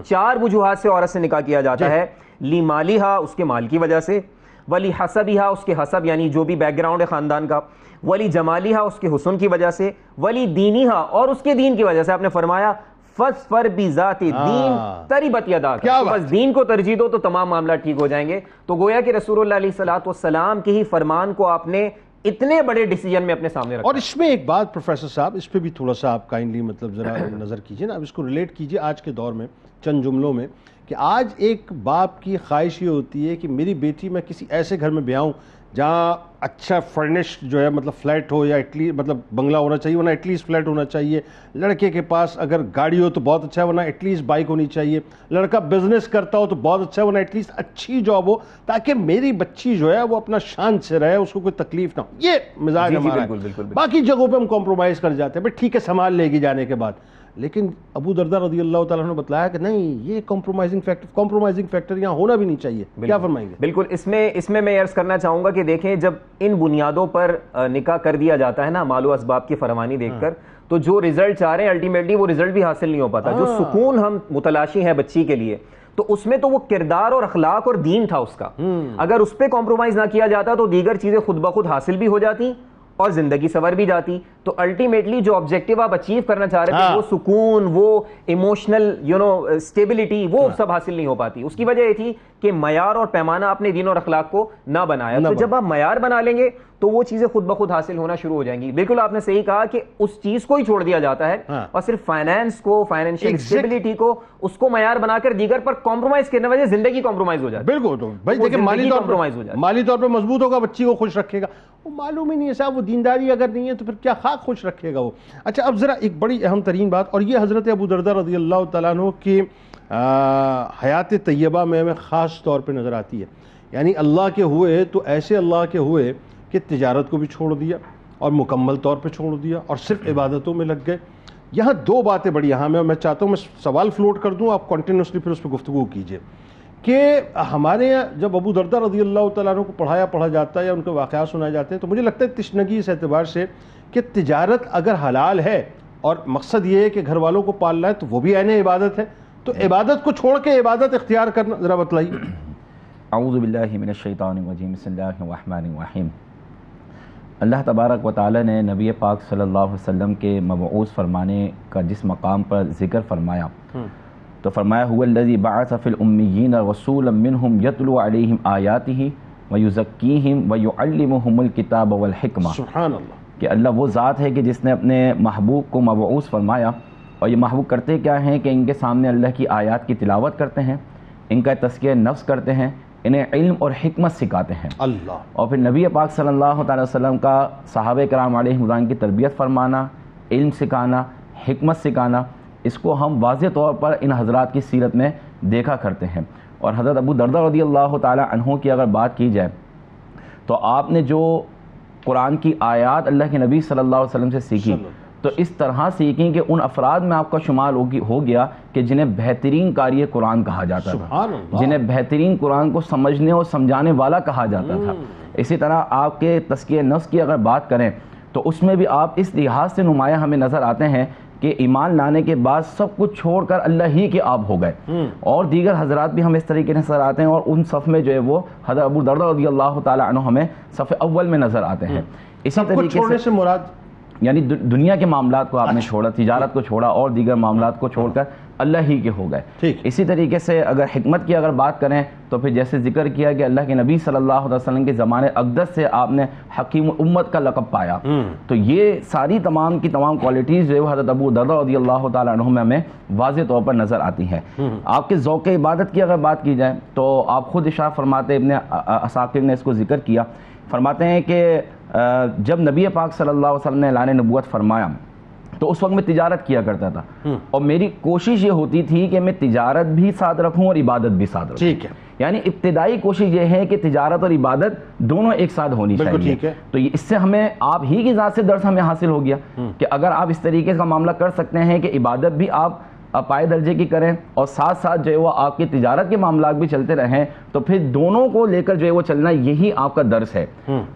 4 وجوہات سے عورت سے نکاح کیا جاتا ہے. لمالہا، اس کے مال کی وجہ سے، ولی حسبہا، اس کے حسب یعنی جو بھی بیک گراؤنڈ ہے خاندان کا، ولی جمالہا، اس کے حسن کی وجہ سے، ولی دینہا، اور اس کے دین کی وجہ سے. آپ نے فرمایا فاظفر بذات الدین تربت یداک، بس دین کو ترجیح دو تو تمام معاملات ٹھیک ہو جائیں گے. تو گویا کہ رسول اللہ علیہ الصلوۃ والسلام کے ہی فرمان کو آپ نے اتنے بڑے ڈیسیجن میں اپنے سامنے رکھا. اور اس میں ایک بات پروفیسر صاحب، اس پہ بھی تھوڑا سا آپ کائنڈلی مطلب ذرا نظر کیجئے نا، اب اس کو ریلیٹ کیجئے آج کے دور میں چند جملوں میں، کہ آج ایک باپ کی خواہش یہ ہوتی ہے کہ میری بیٹی میں کسی ایسے گھر میں بیاؤں جہاں اچھا فرنشڈ جو ہے مطلب فلیٹ ہو، یا ایٹ لیسٹ مطلب بنگلہ ہونا چاہیے، ورنہ ایٹ لیسٹ فلیٹ ہونا چاہیے. لڑکے کے پاس اگر گاڑی ہو تو بہت اچھا ہے، ورنہ ایٹ لیسٹ بائک ہونی چاہیے. لڑکا بزنس کرتا ہو تو بہت اچھا ہے، ورنہ ایٹ لیسٹ اچھی جاب ہو، تاکہ میری بچی جو ہے وہ اپنا شان سے رہے، اس کو کوئی تکلیف نہ ہو. یہ مزاج ہمارا ہے. باقی جگہوں پہ ہم کمپرومائز کر جاتے ہیں، بھائی ٹھیک ہے سنبھال لے گی جانے کے بعد. لیکن ابو درداء رضی اللہ تعالیٰ نے بتلایا کہ نہیں، یہ کمپرومائزنگ فیکٹر یہاں ہونا بھی نہیں چاہیے. کیا فرمائیں گے؟ بالکل. اس میں میں عرض کرنا چاہوں گا کہ دیکھیں جب ان بنیادوں پر نکاح کر دیا جاتا ہے نا، مال و اسباب کی فراوانی دیکھ کر، تو جو رزلٹ چاہ رہے ہیں الٹیمیٹلی وہ رزلٹ بھی حاصل نہیں ہو پاتا. جو سکون ہم متلاشی ہیں بچی کے لیے، تو اس میں تو وہ کردار اور اخلاق اور دین تھا اس کا. اگر اس پہ کمپرومائز نہ کیا جاتا تو دیگر چیزیں خود بخود حاصل بھی ہو جاتی اور زندگی سنور بھی جاتی. تو الٹیمیٹلی جو آبجیکٹیو آپ اچیو کرنا چاہ رہے تھے، وہ سکون، وہ ایموشنل اسٹیبلٹی، وہ سب حاصل نہیں ہو پاتی. اس کی وجہ یہ تھی کہ معیار اور پیمانہ اپنے دین اور اخلاق کو نہ بنایا. تو جب آپ معیار بنا لیں گے تو وہ چیزیں خود بخود حاصل ہونا شروع ہو جائیں گی. بالکل آپ نے صحیح کہا کہ اس چیز کو ہی چھوڑ دیا جاتا ہے اور صرف فائنینس کو، فائنینشیل اسٹیبلٹی کو، اس کو معیار بنا کر دیگر پر کمپرومائز کرنے وجہ زندگی کمپرومائز ہو جاتی ہے. بالکل. تو بھائی دیکھیں مالی طور پہ مضبوط ہوگا، بچی کو خوش رکھے گا. وہ معلوم ہی نہیں ہے صاحب، وہ دینداری اگر نہیں ہے تو پھر کیا خاک خوش رکھے گا وہ. اچھا اب ذرا ایک بڑی اہم ترین بات، اور یہ حضرت ابو درداء رضی اللہ تعالیٰ عنہ کی حیات طیبہ میں ہمیں خاص طور پہ نظر آتی ہے. یعنی اللہ کے ہوئے تو ایسے اللہ کے ہوئے کہ تجارت کو بھی چھوڑ دیا اور مکمل طور پہ چھوڑ دیا اور صرف عبادتوں میں لگ گئے. یہاں 2 باتیں بڑی اہم ہیں، اور میں چاہتا ہوں میں سوال فلوٹ کر دوں، آپ کنٹینیوسلی پھر اس پہ گفتگو کیجئے کہ ہمارے یہاں جب ابو دردہ رضی اللہ تعالیٰ عنہ کو پڑھا جاتا ہے یا ان کے واقعات سنائے جاتے ہیں تو مجھے لگتا ہے تشنگی اس اعتبار سے کہ تجارت اگر حلال ہے اور مقصد یہ ہے کہ گھر والوں کو پالنا ہے تو وہ بھی عین عبادت ہے، تو عبادت کو چھوڑ کے عبادت اختیار کرنا ذرا بتلائیے۔ اعوذ باللہ من الشیطان الرجیم، بسم اللہ الرحمن الرحیم۔ اللہ تبارک و تعالی نے نبی پاک صلی اللہ علیہ وسلم کے مبعوث فرمانے کا جس مقام پر ذکر فرمایا تو فرمایا هو الذی بعث فی الامیین رسولا منہم یتلو علیہم آیاتہ ویزکیہم ویعلمہم الکتاب والحکمہ۔ سبحان اللہ، کہ اللہ وہ ذات ہے کہ جس نے اپنے محبوب کو مبعوث فرمایا، اور یہ محبوب کرتے کیا ہیں کہ ان کے سامنے اللہ کی آیات کی تلاوت کرتے ہیں، ان کا تزکیہ نفس کرتے ہیں، انہیں علم اور حکمت سکھاتے ہیں۔ اللہ، اور پھر نبی پاک صلی اللہ تعالی وسلم کا صحابہ کرام علیہ رضوان کی تربیت فرمانا، علم سکھانا، حکمت سکھانا، اس کو ہم واضح طور پر ان حضرات کی سیرت میں دیکھا کرتے ہیں۔ اور حضرت ابو دردہ رضی اللہ تعالی عنہ کی اگر بات کی جائے تو آپ نے جو قرآن کی آیات اللہ کے نبی صلی اللہ علیہ وسلم سے سیکھی تو اس طرح سیکھیں کہ ان افراد میں آپ کا شمار ہو گیا کہ جنہیں بہترین قاری قرآن کہا جاتا تھا، جنہیں بہترین قرآن کو سمجھنے اور سمجھانے والا کہا جاتا تھا۔ اسی طرح آپ کے تزکیہ نفس کی اگر بات کریں تو اس میں بھی آپ اس لحاظ سے نمایاں ہمیں نظر آتے ہیں کہ ایمان لانے کے بعد سب کچھ چھوڑ کر اللہ ہی کے آپ ہو گئے، اور دیگر حضرات بھی ہمیں اس طریقے سے نظر آتے ہیں، اور ان صف میں جو ہے وہ حضرت ابو دردہ رضی اللہ تعالی عنہ ہمیں صف اول میں نظر آتے ہیں۔ اسی طریقے سے مراد یعنی دنیا کے معاملات کو آپ نے چھوڑا، تجارت کو چھوڑا اور دیگر معاملات کو چھوڑ کر اللہ ہی کے ہو گئے۔ اسی طریقے سے اگر حکمت کی اگر بات کریں تو پھر جیسے ذکر کیا کہ اللہ کے نبی صلی اللہ علیہ وسلم کے زمانے اقدس سے آپ نے حکیم امت کا لقب پایا، تو یہ ساری تمام کی تمام کوالٹیز جو حضرت ابو دردہ رضی اللہ تعالیٰ عنہ میں ہمیں واضح طور پر نظر آتی ہیں۔ آپ کے ذوق عبادت کی اگر بات کی جائے تو آپ خود ارشاد فرماتے، ابن عساکر نے اس کو ذکر کیا، فرماتے ہیں کہ جب نبی پاک صلی اللہ علیہ وسلم نے اعلان نبوت فرمایا تو اس وقت میں تجارت کیا کرتا تھا، اور میری کوشش یہ ہوتی تھی کہ میں تجارت بھی ساتھ رکھوں اور عبادت بھی ساتھ رکھوں۔ ٹھیک ہے، یعنی ابتدائی کوشش یہ ہے کہ تجارت اور عبادت دونوں ایک ساتھ ہونی چاہیے۔ تو اس سے ہمیں آپ ہی کی ذات سے درس ہمیں حاصل ہو گیا کہ اگر آپ اس طریقے کا معاملہ کر سکتے ہیں کہ عبادت بھی آپ پائے درجے کی کریں اور ساتھ ساتھ جو ہے وہ آپ کی تجارت کے معاملات بھی چلتے رہیں، تو پھر دونوں کو لے کر جو ہے وہ چلنا یہی آپ کا درس ہے۔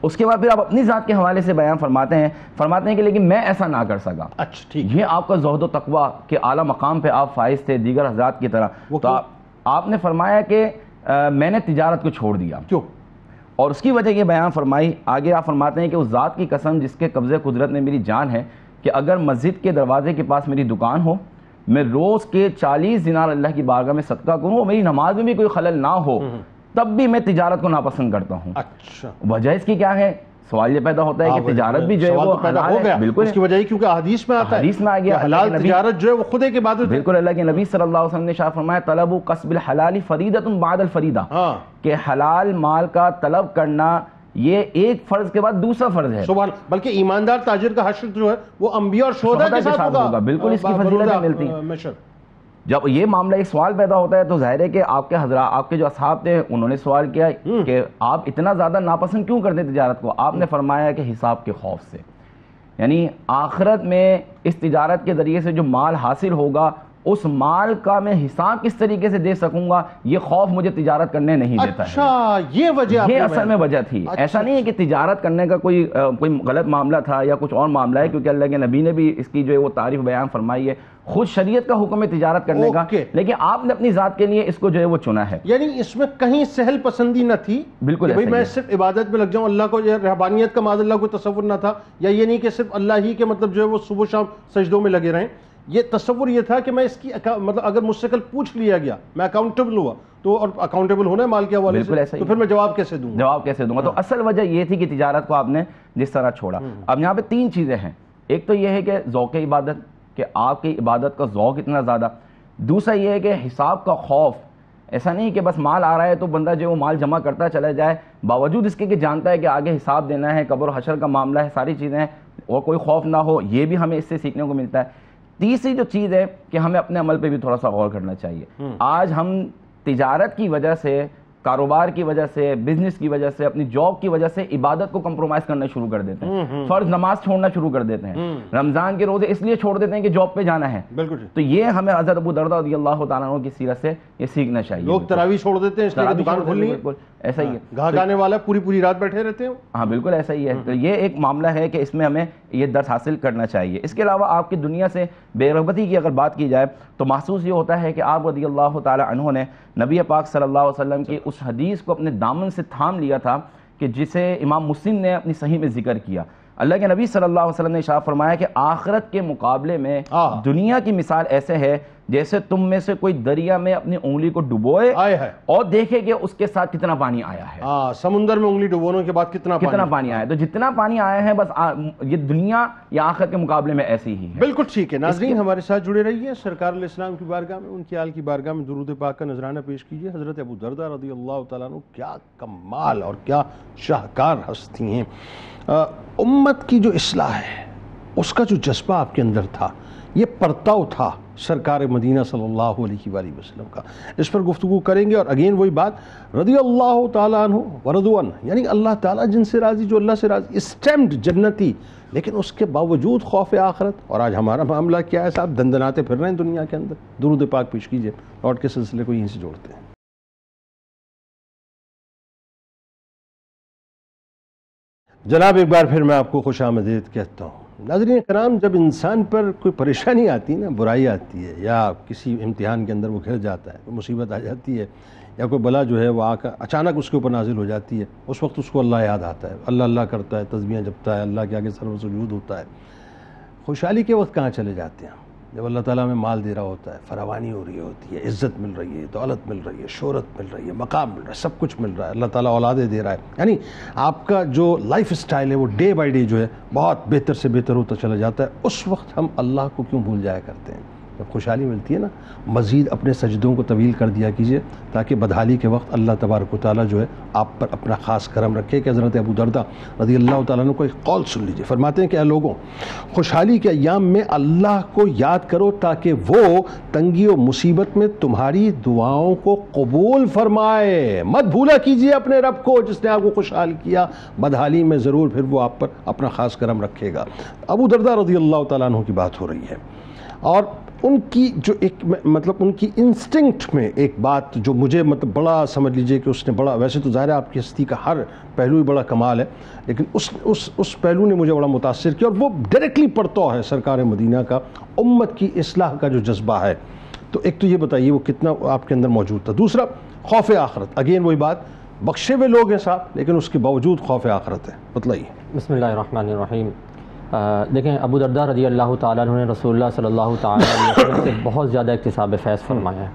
اس کے بعد پھر آپ اپنی ذات کے حوالے سے بیان فرماتے ہیں کہ لیکن میں ایسا نہ کر سکا۔ اچھا، یہ آپ کا زہد و تقویٰ کے اعلیٰ مقام پہ آپ فائز تھے دیگر حضرات کی طرح، تو آپ نے فرمایا کہ میں نے تجارت کو چھوڑ دیا، کیوں؟ اور اس کی وجہ یہ بیان فرمائی، آگے آپ فرماتے ہیں کہ اس ذات کی قسم جس کے قبضے قدرت میں میری جان ہے کہ اگر مسجد کے دروازے کے پاس میری دکان ہو، میں روز کے 40 دینار اللہ کی بارگاہ میں صدقہ کروں اور میری نماز میں بھی کوئی خلل نہ ہو، تب بھی میں تجارت کو ناپسند کرتا ہوں۔ اچھا، وجہ اس کی کیا ہے؟ سوال یہ پیدا ہوتا ہے کہ تجارت بھی جو ہے وہ حلال ہے، بالکل اس کی وجہ کیونکہ حدیث میں آتا ہے، حدیث میں آ گیا حلال تجارت جو ہے وہ خود ایک عبادت ہے۔ بالکل، اللہ کے نبی صلی اللہ علیہ وسلم نے ارشاد فرمایا طلب کسب الحلال فریضۃ بعد الفریضہ، کہ حلال مال کا طلب کرنا یہ ایک فرض کے بعد دوسرا فرض ہے۔ سبحان، بلکہ ایماندار تاجر کا حشر جو ہے وہ انبیاء اور شہداء کے ساتھ ہوگا، بالکل اس کی فضیلتیں ملتی ہیں۔ جب یہ معاملہ ایک سوال پیدا ہوتا ہے تو ظاہر ہے کہ آپ کے حضرات، آپ کے جو اصحاب تھے انہوں نے سوال کیا کہ آپ اتنا زیادہ ناپسند کیوں کرتے تجارت کو؟ آپ نے فرمایا کہ حساب کے خوف سے، یعنی آخرت میں اس تجارت کے ذریعے سے جو مال حاصل ہوگا اس مال کا میں حساب کس طریقے سے دے سکوں گا، یہ خوف مجھے تجارت کرنے نہیں دیتا ہے۔ اچھا، یہ وجہ، یہ اصل میں وجہ تھی۔ ایسا نہیں ہے کہ تجارت کرنے کا کوئی غلط معاملہ تھا یا کچھ اور معاملہ ہے، کیونکہ اللہ کے نبی نے بھی اس کی جو ہے وہ تعریف بیان فرمائی ہے، خود شریعت کا حکم ہے تجارت کرنے کا، لیکن آپ نے اپنی ذات کے لیے اس کو جو ہے وہ چنا ہے۔ یعنی اس میں کہیں سہل پسندی نہ تھی، بالکل بھائی میں صرف عبادت میں لگ جاؤں، اللہ کو رہبانیت کا معاذ اللہ کوئی تصور نہ تھا، یا یہ نہیں کہ صرف اللہ ہی کے مطلب جو ہے وہ صبح شام سجدوں میں لگے رہیں، یہ تصور یہ تھا کہ میں اس کی مطلب اگر مجھ سے کل پوچھ لیا گیا، میں اکاؤنٹیبل ہوا تو، اور اکاؤنٹیبل ہونا ہے مال کے حوالے سے، تو پھر میں جواب کیسے دوں گا؟ تو اصل وجہ یہ تھی کہ تجارت کو آپ نے جس طرح چھوڑا۔ اب یہاں پہ تین چیزیں ہیں، ایک تو یہ ہے کہ ذوق عبادت، کہ آپ کی عبادت کا ذوق اتنا زیادہ، دوسرا یہ ہے کہ حساب کا خوف، ایسا نہیں کہ بس مال آ رہا ہے تو بندہ جو وہ مال جمع کرتا چلا جائے باوجود اس کے کہ جانتا ہے کہ آگے حساب دینا ہے، قبر و حشر کا معاملہ ہے، ساری چیزیں ہیں، اور کوئی خوف نہ ہو، یہ بھی ہمیں اس سے سیکھنے کو ملتا ہے۔ تیسری جو چیز ہے کہ ہمیں اپنے عمل پہ بھی تھوڑا سا غور کرنا چاہیے۔ آج ہم تجارت کی وجہ سے کاروبار کی وجہ سے، بزنس کی وجہ سے، اپنی جاب کی وجہ سے عبادت کو کمپرومائز کرنا شروع کر دیتے ہیں، فرض نماز چھوڑنا شروع کر دیتے ہیں، رمضان کے روزے اس لیے چھوڑ دیتے ہیں کہ جاب پہ جانا ہے. بالکل. تو یہ ہمیں حضرت ابو درداء رضی اللہ تعالیٰ عنہ کی سیرت سے یہ سیکھنا چاہیے. لوگ تراویح چھوڑ دیتے ہیں اس لیے دکان کھولنی ہے. بالکل ایسا ہی ہے. گاہک آنے والا پوری رات بیٹھے رہتے ہیں. ہاں بالکل ایسا ہی ہے. تو یہ ایک معاملہ ہے کہ اس میں ہمیں یہ درس حاصل کرنا چاہیے. اس کے علاوہ آپ کی دنیا سے بے رغبتی کی اگر بات کی جائے تو محسوس یہ ہوتا ہے کہ آپ رضی اللہ تعالی عنہ نے نبی پاک صلی اللہ علیہ وسلم کی اس حدیث کو اپنے دامن سے تھام لیا تھا کہ جسے امام مسلم نے اپنی صحیح میں ذکر کیا. اللہ کے نبی صلی اللہ علیہ وسلم نے ارشاد فرمایا کہ آخرت کے مقابلے میں دنیا کی مثال ایسے ہے جیسے تم میں سے کوئی دریا میں اپنی انگلی کو ڈبوئے اور دیکھے کہ اس کے ساتھ کتنا پانی آیا ہے. سمندر میں انگلی ڈبونے کے بعد کتنا پانی آیا ہے. تو جتنا پانی آیا ہے بس یہ دنیا یا آخرت کے مقابلے میں ایسی ہی ہے. بالکل ٹھیک ہے. ناظرین ہمارے ساتھ جڑے رہیے. سرکار علیہ السلام کی بارگاہ میں، ان کی آل کی بارگاہ میں درود پاک کا نذرانہ پیش کیجیے. حضرت ابو درداء رضی اللہ تعالیٰ عنہ کیا کمال اور کیا شاہکار ہستی ہیں. امت کی جو اصلاح ہے اس کا جو جذبہ آپ کے اندر تھا، یہ پرتاؤ تھا سرکار مدینہ صلی اللہ علیہ وآلہ وسلم کا. اس پر گفتگو کریں گے. اور اگین وہی بات، رضی اللہ تعالیٰ عنہ ورضوان، یعنی اللہ تعالیٰ جن سے راضی، جو اللہ سے راضی، اسٹیمپڈ جنتی، لیکن اس کے باوجود خوف آخرت. اور آج ہمارا معاملہ کیا ہے صاحب؟ دندناتے پھر رہے ہیں دنیا کے اندر. درود پاک پیش کیجئے. لوٹ کے سلسلے کو یہیں سے جوڑتے ہیں. جناب ایک بار پھر میں آپ کو خوش آمدید کہتا ہوں. ناظرین کرام، جب انسان پر کوئی پریشانی آتی ہے نا، برائی آتی ہے، یا کسی امتحان کے اندر وہ گھر جاتا ہے، کوئی مصیبت آ جاتی ہے، یا کوئی بلا جو ہے وہ آ کر اچانک اس کے اوپر نازل ہو جاتی ہے، اس وقت اس کو اللہ یاد آتا ہے، اللہ اللہ کرتا ہے، تسبیحیں جپتا ہے، اللہ کے آگے سر و سجود ہوتا ہے. خوشحالی کے وقت کہاں چلے جاتے ہیں؟ جب اللہ تعالیٰ میں مال دے رہا ہوتا ہے، فراوانی ہو رہی ہوتی ہے، عزت مل رہی ہے، دولت مل رہی ہے، شہرت مل رہی ہے، مقام مل رہا ہے، سب کچھ مل رہا ہے، اللہ تعالیٰ اولادیں دے رہا ہے. یعنی آپ کا جو لائف سٹائل ہے وہ ڈے بائی ڈے جو ہے بہت بہتر سے بہتر ہوتا چلا جاتا ہے. اس وقت ہم اللہ کو کیوں بھول جایا کرتے ہیں؟ جب خوشحالی ملتی ہے نا، مزید اپنے سجدوں کو طویل کر دیا کیجئے تاکہ بدحالی کے وقت اللہ تبارک و تعالیٰ جو ہے آپ پر اپنا خاص کرم رکھے. کہ حضرت ابو درداء رضی اللہ تعالیٰ عنہ کو ایک قول سن لیجئے. فرماتے ہیں کہ اے لوگوں، خوشحالی کے ایام میں اللہ کو یاد کرو تاکہ وہ تنگی و مصیبت میں تمہاری دعاؤں کو قبول فرمائے. مت بھولا کیجئے اپنے رب کو جس نے آپ کو خوشحال کیا. بدحالی میں ضرور پھر وہ آپ پر اپنا خاص کرم رکھے گا. ابو درداء رضی اللہ تعالیٰ عنہ کی بات ہو رہی ہے، اور ان کی جو ایک مطلب ان کی انسٹنکٹ میں ایک بات جو مجھے مطلب بڑا سمجھ لیجئے کہ اس نے بڑا، ویسے تو ظاہر ہے آپ کی ہستی کا ہر پہلو ہی بڑا کمال ہے، لیکن اس پہلو نے مجھے بڑا متاثر کیا، اور وہ ڈائریکٹلی پڑتا ہے سرکار مدینہ کا امت کی اصلاح کا جو جذبہ ہے. تو ایک تو یہ بتائیے وہ کتنا آپ کے اندر موجود تھا. دوسرا خوف آخرت. اگین وہی بات، بخشے ہوئے لوگ ہیں صاحب لیکن اس کے باوجود خوف آخرت ہے. بتلائیے. بسم اللہ الرحمن الرحیم. دیکھیں ابو درداء رضی اللہ تعالیٰ عنہ نے رسول اللہ صلی اللہ تعالیٰ علیہ وسلم سے بہت زیادہ اکتساب فیض فرمایا ہے،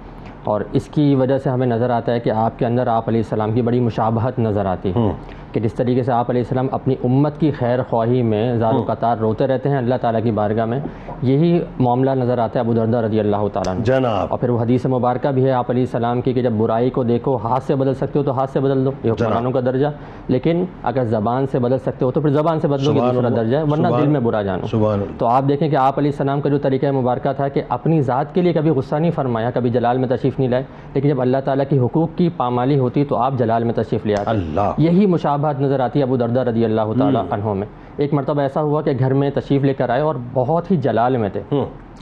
اور اس کی وجہ سے ہمیں نظر آتا ہے کہ آپ کے اندر آپ علیہ السلام کی بڑی مشابہت نظر آتی ہے کہ جس طریقے سے آپ علیہ السلام اپنی امت کی خیر خواہی میں زار و قطار روتے رہتے ہیں اللہ تعالیٰ کی بارگاہ میں، یہی معاملہ نظر آتا ہے ابو درداء رضی اللہ تعالیٰ عنہ. جناب. اور پھر وہ حدیث مبارکہ بھی ہے آپ علیہ السلام کی کہ جب برائی کو دیکھو ہاتھ سے بدل سکتے ہو تو ہاتھ سے بدل دو، یہ حکمرانوں کا درجہ، لیکن اگر زبان سے بدل سکتے ہو تو پھر زبان سے بدلو، یہ دوسرا درجہ ہے، ورنہ دل میں برا جانو. تو آپ دیکھیں کہ آپ علیہ السلام کا جو طریقہ مبارکہ تھا کہ اپنی ذات کے لیے کبھی غصہ نہیں فرمایا، کبھی جلال میں تشریف نہیں لائے، لیکن جب اللہ تعالیٰ کی حقوق کی پامالی ہوتی تو آپ جلال میں تشریف لے آتے. یہی مشابہت نظر آتی ہے ابو درداء رضی اللہ تعالیٰ عنہ میں. ایک مرتبہ ایسا ہوا کہ گھر میں تشریف لے کر آئے اور بہت ہی جلال میں تھے.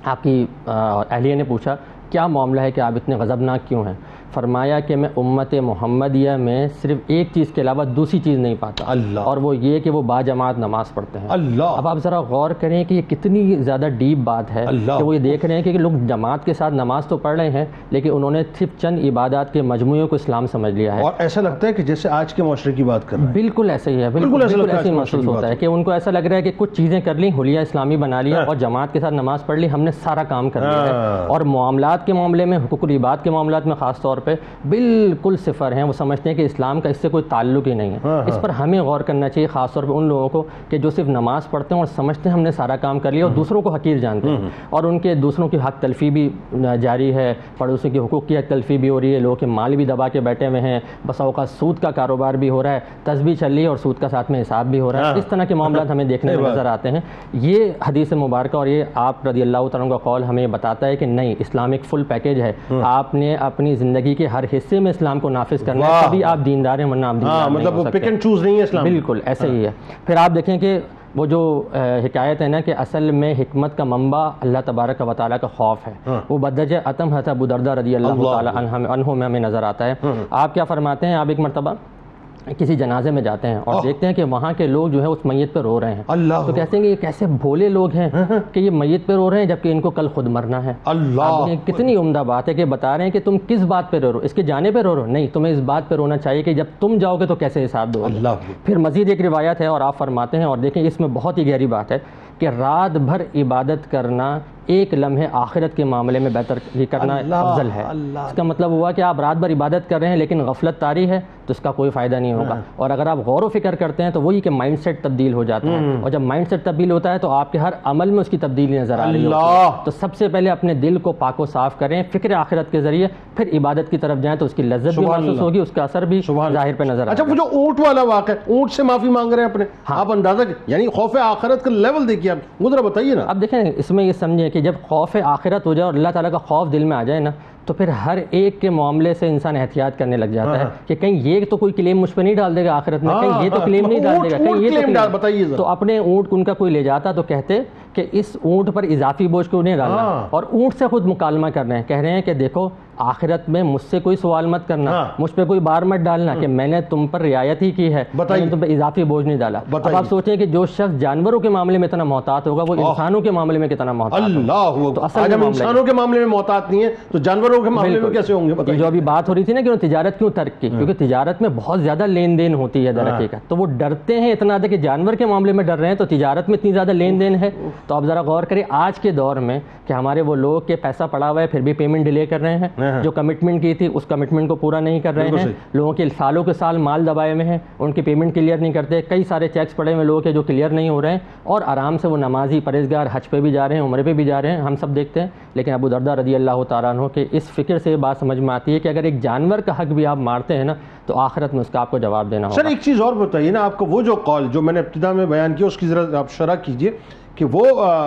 آپ کی اہلیہ نے پوچھا کیا معاملہ ہے کہ آپ اتنے غضبناک کیوں ہیں؟ فرمایا کہ میں امت محمدیہ میں صرف ایک چیز کے علاوہ دوسری چیز نہیں پاتا، اور وہ یہ کہ وہ باجماعت نماز پڑھتے ہیں. اب آپ ذرا غور کریں کہ یہ کتنی زیادہ ڈیپ بات ہے کہ وہ یہ دیکھ رہے ہیں کہ لوگ جماعت کے ساتھ نماز تو پڑھ رہے ہیں لیکن انہوں نے صرف چند عبادات کے مجموعے کو اسلام سمجھ لیا ہے. اور ایسا لگتا ہے کہ جیسے آج کے معاشرے کی بات کر رہے ہیں. بالکل ایسا ہی ہے، بالکل ایسے محسوس ہوتا ہے کہ ان کو ایسا لگ رہا ہے کہ کچھ چیزیں کر لیں، حلیہ اسلامی بنا لیا اور جماعت کے ساتھ نماز پڑھ لی، ہم نے سارا کام کر لیا ہے. اور معاملات کے معاملے میں، حقوق العباد کے معاملات میں خاص طور پہ بالکل صفر ہیں. وہ سمجھتے ہیں کہ اسلام کا اس سے کوئی تعلق ہی نہیں ہے. اس پر ہمیں غور کرنا چاہیے، خاص طور پہ ان لوگوں کو کہ جو صرف نماز پڑھتے ہیں اور سمجھتے ہیں ہم نے سارا کام کر لیا اور دوسروں کو حقیر جانتے ہیں، اور ان کے دوسروں کی حق تلفی بھی جاری ہے، پڑوسیوں کی حقوق کی حق تلفی بھی ہو رہی ہے، لوگوں کے مال بھی دبا کے بیٹھے ہوئے ہیں، بسا اوقات سود کا کاروبار بھی ہو رہا ہے، تسبیح چل رہی ہے اور سود کا ساتھ میں حساب بھی ہو رہا ہے. اس طرح کے معاملات ہمیں دیکھنے میں نظر آتے ہیں. یہ حدیث مبارکہ اور یہ آپ رضی اللہ تعالیٰ کا قول ہمیں بتاتا ہے کہ نہیں، اسلام ایک فل پیکیج ہے. آپ نے اپنی زندگی کے ہر حصے میں اسلام کو نافذ کرنا ہے تبھی آپ دیندار ہیں، ورنہ آپ دیندار نہیں مطلب ہو وہ پک اینڈ چوز نہیں ہے اسلام. بالکل ایسا ہی ہے. پھر آپ دیکھیں کہ وہ جو حکایت ہے نا کہ اصل میں حکمت کا منبع اللہ تبارک و تعالیٰ کا خوف ہے، وہ بدرجہ اتم حضرت ابو درداء رضی اللہ تعالیٰ عنہ میں ہمیں نظر آتا ہے. آپ کیا فرماتے ہیں، آپ ایک مرتبہ کسی جنازے میں جاتے ہیں اور دیکھتے ہیں کہ وہاں کے لوگ جو ہے اس میت پہ رو رہے ہیں، تو کہتے ہیں کہ یہ کیسے بھولے لوگ ہیں کہ یہ میت پہ رو رہے ہیں جبکہ ان کو کل خود مرنا ہے. کتنی عمدہ بات ہے کہ بتا رہے ہیں کہ تم کس بات پہ رو رہو، اس کے جانے پہ رو رہو نہیں، تمہیں اس بات پہ رونا چاہیے کہ جب تم جاؤ گے تو کیسے حساب دو گے. پھر مزید ایک روایت ہے اور آپ فرماتے ہیں، اور دیکھیں اس میں بہت ہی گہری بات ہے کہ رات بھر عبادت کرنا ایک لمحے آخرت کے معاملے میں بہتر کرنا افضل ہے. اس کا مطلب ہوا کہ آپ رات بھر عبادت کر رہے ہیں لیکن غفلت طاری ہے تو اس کا کوئی فائدہ نہیں ہوگا. اور اگر آپ غور و فکر کرتے ہیں تو وہی کہ مائنڈ سیٹ تبدیل ہو جاتا ہے، اور جب مائنڈ سیٹ تبدیل ہوتا ہے تو آپ کے ہر عمل میں اس کی تبدیلی نظر آ رہی ہے. تو سب سے پہلے اپنے دل کو پاک و صاف کریں فکر آخرت کے ذریعے، پھر عبادت کی طرف جائیں تو اس کی لذت بھی محسوس ہوگی، اس کا اثر بھی ظاہر پہ نظر آئے گا. اچھا وہ جو اونٹ والا واقعہ ہے، اونٹ سے معافی مانگ رہے ہیں اپنے، آپ اندازہ یعنی خوف آخرت کا لیول دیکھیے آپ، وہ ذرا بتائیے نا. اب دیکھیں اس میں یہ سمجھیں کہ جب خوف آخرت ہو جائے اور اللہ تعالیٰ کا خوف دل میں آ جائے نا تو پھر ہر ایک کے معاملے سے انسان احتیاط کرنے لگ جاتا ہے کہ کہیں یہ تو کوئی کلیم مجھ پہ نہیں ڈال دے گا آخرت میں، کہیں یہ تو کلیم نہیں ڈال دے گا، کہیں یہ بتائیے. تو اپنے اونٹ ان کا کوئی لے جاتا تو کہتے کہ اس اونٹ پر اضافی بوجھ کیوں نہیں ڈالنا، اور اونٹ سے خود مکالمہ کر رہے ہیں، کہہ رہے ہیں کہ دیکھو آخرت میں مجھ سے کوئی سوال مت کرنا، مجھ پہ کوئی بار مت ڈالنا کہ میں نے تم پر رعایت ہی کی ہے، میں نے تم پہ اضافی بوجھ نہیں ڈالا. اب آپ سوچیں کہ جو شخص جانوروں کے معاملے میں اتنا محتاط ہوگا وہ انسانوں کے معاملے میں کتنا محتاط ہوگا. تو اصل ہم انسانوں کے معاملے میں محتاط نہیں ہیں تو جانوروں کے معاملے میں کیسے ہوں گے؟ جو ابھی بات ہو رہی تھی نا کہ تجارت کیوں ترک کی، کیونکہ تجارت میں بہت زیادہ لین دین ہوتی ہے در حقیقت، تو وہ ڈرتے ہیں اتنا کہ جانور کے معاملے میں ڈر رہے ہیں تو تجارت میں اتنی زیادہ لین دین ہے. تو آپ ذرا غور کریں آج کے دور میں کہ ہمارے وہ لوگ کے پیسہ پڑا ہوا ہے پھر بھی پیمنٹ ڈیلے کر رہے ہیں، جو کمٹمنٹ کی تھی اس کمٹمنٹ کو پورا نہیں کر رہے ہیں، لوگوں کے سالوں کے سال مال دبائے ہوئے ہیں، ان کی پیمنٹ کلیئر نہیں کرتے، کئی سارے چیکس پڑے ہوئے لوگ ہیں جو کلیئر نہیں ہو رہے ہیں، اور آرام سے وہ نمازی پرہیزگار حج پہ بھی جا رہے ہیں، عمرے پہ بھی جا رہے ہیں، ہم سب دیکھتے ہیں. لیکن ابو درداء رضی اللہ تعالیٰ عنہ کے اس فکر سے یہ بات سمجھ میں آتی ہے کہ اگر ایک جانور کا حق بھی آپ مارتے ہیں نا تو آخرت میں اس کا آپ کو جواب دینا ہوگا. سر ایک چیز اور بتائیے نا، آپ کا وہ جو قول جو میں نے ابتدا میں بیان کیا اس کی ذرا آپ شرح کیجئے کہ وہ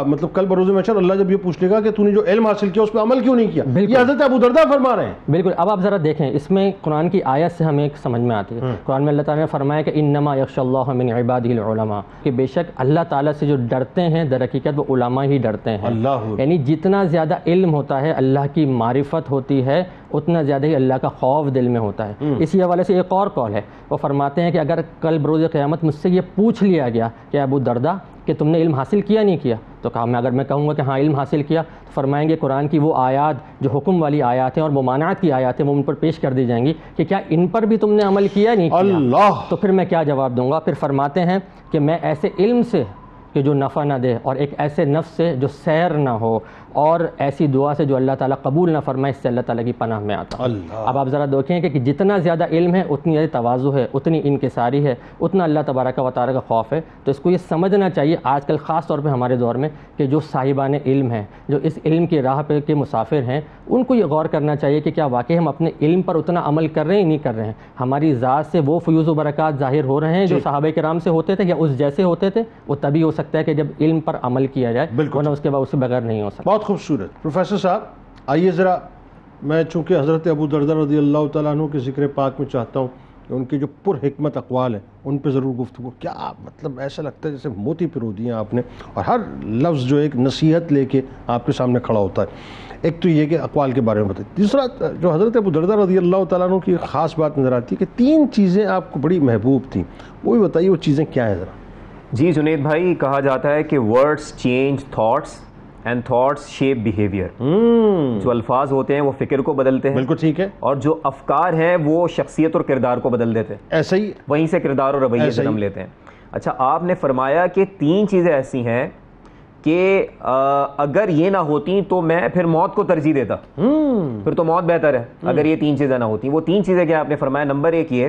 مطلب کل بروز محشر اللہ جب یہ پوچھ لے گا کہ تو نے جو علم حاصل کیا اس پہ عمل کیوں نہیں کیا، یہ حضرت ابو درداء فرما رہے ہیں. بالکل. اب آپ ذرا دیکھیں اس میں قرآن کی آیت سے ہمیں ایک سمجھ میں آتی ہے. قرآن میں اللہ تعالیٰ نے فرمایا کہ انما یخشی اللہ من عبادہ العلماء، کہ بے شک اللہ تعالیٰ سے جو ڈرتے ہیں در حقیقت وہ علماء ہی ڈرتے ہیں. یعنی جتنا زیادہ علم ہوتا ہے اللہ کی معرفت ہوتی ہے اتنا زیادہ ہی اللہ کا خوف دل میں ہوتا ہے. اسی حوالے سے ایک اور قول ہے، وہ فرماتے ہیں کہ اگر کل بروز قیامت مجھ سے یہ پوچھ لیا گیا کہ ابو درداء کہ تم نے علم حاصل کیا نہیں کیا، تو کہا اگر میں کہوں گا کہ ہاں علم حاصل کیا تو فرمائیں گے قرآن کی وہ آیات جو حکم والی آیات ہیں اور ممانعت کی آیات ہیں وہ ان پر پیش کر دی جائیں گی کہ کیا ان پر بھی تم نے عمل کیا نہیں کیا. تو پھر میں کیا جواب دوں گا؟ پھر فرماتے ہیں کہ میں ایسے علم سے کہ جو نفع نہ دے اور ایک ایسے نفس سے جو سیر نہ ہو اور ایسی دعا سے جو اللہ تعالیٰ قبول نہ فرمائے، اس سے اللہ تعالیٰ کی پناہ میں آتا ہوں. اب آپ ذرا دیکھیں کہ جتنا زیادہ علم ہے اتنی زیادہ تواضع ہے، اتنی انکساری ہے، اتنا اللہ تبارک و تعالیٰ کا خوف ہے. تو اس کو یہ سمجھنا چاہیے آج کل خاص طور پہ ہمارے دور میں کہ جو صاحبان علم ہیں، جو اس علم کی راہ پہ کے مسافر ہیں، ان کو یہ غور کرنا چاہیے کہ کیا واقعی ہم اپنے علم پر اتنا عمل کر رہے ہیں نہیں کر رہے ہیں. ہماری ذات سے وہ فیوز و برکات ظاہر ہو رہے ہیں جو صحابہ کرام سے ہوتے تھے یا اس جیسے ہوتے تھے؟ وہ تبھی ہو سکتا ہے کہ جب علم پر عمل کیا جائے، ورنہ اس کے بعد اس سے بغیر نہیں ہو سکتا. بہت خوبصورت. پروفیسر صاحب آئیے ذرا، میں چونکہ حضرت ابو درداء رضی اللہ تعالیٰ عنہ کے ذکر پاک میں چاہتا ہوں کہ ان کے جو پر حکمت اقوال ہیں ان پہ ضرور گفتگو. کیا مطلب ایسا لگتا ہے جیسے موتی پرو دیے آپ نے، اور ہر لفظ جو ایک نصیحت لے کے آپ کے سامنے کھڑا ہوتا ہے. ایک تو یہ کہ اقوال کے بارے میں بتائیے. دوسرا جو حضرت ابو درداء رضی اللہ تعالیٰ عنہ کی خاص بات نظر آتی ہے کہ 3 چیزیں آپ کو بڑی محبوب تھیں، وہ بھی بتائیے وہ چیزیں کیا ہیں ذرا. جی جنید بھائی، کہا جاتا ہے کہ words change thoughts and thoughts shape behaviour. جو الفاظ ہوتے ہیں وہ فکر کو بدلتے ہیں، بالکل ٹھیک ہے، اور جو افکار ہیں وہ شخصیت اور کردار کو بدل دیتے ہیں. ایسا ہی وہیں سے کردار اور رویے جنم لیتے ہیں. اچھا، آپ نے فرمایا کہ 3 چیزیں ایسی ہیں کہ اگر یہ نہ ہوتی تو میں پھر موت کو ترجیح دیتا، پھر تو موت بہتر ہے اگر یہ 3 چیزیں نہ ہوتی. وہ 3 چیزیں کیا آپ نے فرمایا؟ نمبر 1 یہ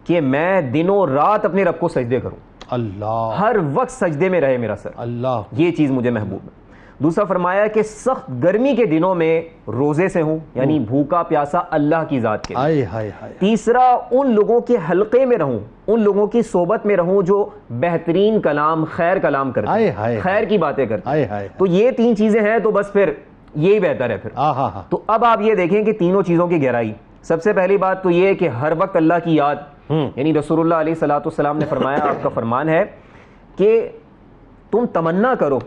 کہ میں دنوں رات اپنے رب کو سجدے کروں، اللہ ہر وقت سجدے میں رہے میرا سر، اللہ، یہ چیز مجھے محبوب ہے. دوسرا فرمایا کہ سخت گرمی کے دنوں میں روزے سے ہوں، یعنی بھوکا پیاسا اللہ کی ذات کے لیے. تیسرا ان لوگوں کے حلقے میں رہوں، ان لوگوں کی صحبت میں رہوں جو بہترین کلام، خیر کلام کرتے ہیں، خیر کی باتیں کرتے ہیں. تو یہ 3 چیزیں ہیں تو بس پھر یہی بہتر ہے پھر. تو اب آپ یہ دیکھیں کہ تینوں چیزوں کی گہرائی. سب سے پہلی بات تو یہ کہ ہر وقت اللہ کی یاد، یعنی رسول اللہ علیہ الصلوۃ والسلام نے فرمایا، آپ کا فرمان ہے کہ تم تمنا کرو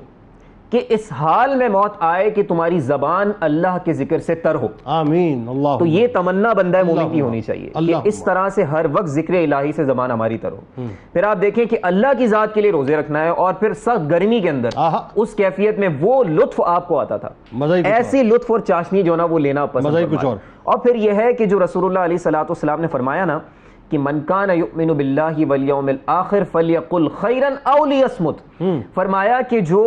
کہ اس حال میں موت آئے کہ تمہاری زبان اللہ کے ذکر سے تر ہو. آمین. اللہ. تو یہ تمنا بندہ مومن کی ہونی چاہیے کہ اس طرح سے ہر وقت ذکر الہی سے زبان ہماری تر ہو. پھر آپ دیکھیں کہ اللہ کی ذات کے لیے روزے رکھنا ہے، اور پھر سخت گرمی کے اندر اس کیفیت میں وہ لطف آپ کو آتا تھا، ایسی لطف اور چاشنی جو نا وہ لینا پسند فرمایا. اور پھر یہ ہے کہ جو رسول اللہ علیہ الصلوۃ والسلام نے فرمایا نا کہ من کان یؤمن باللہ والیوم الآخر فلیقل خیرا او لیصمت، فرمایا کہ جو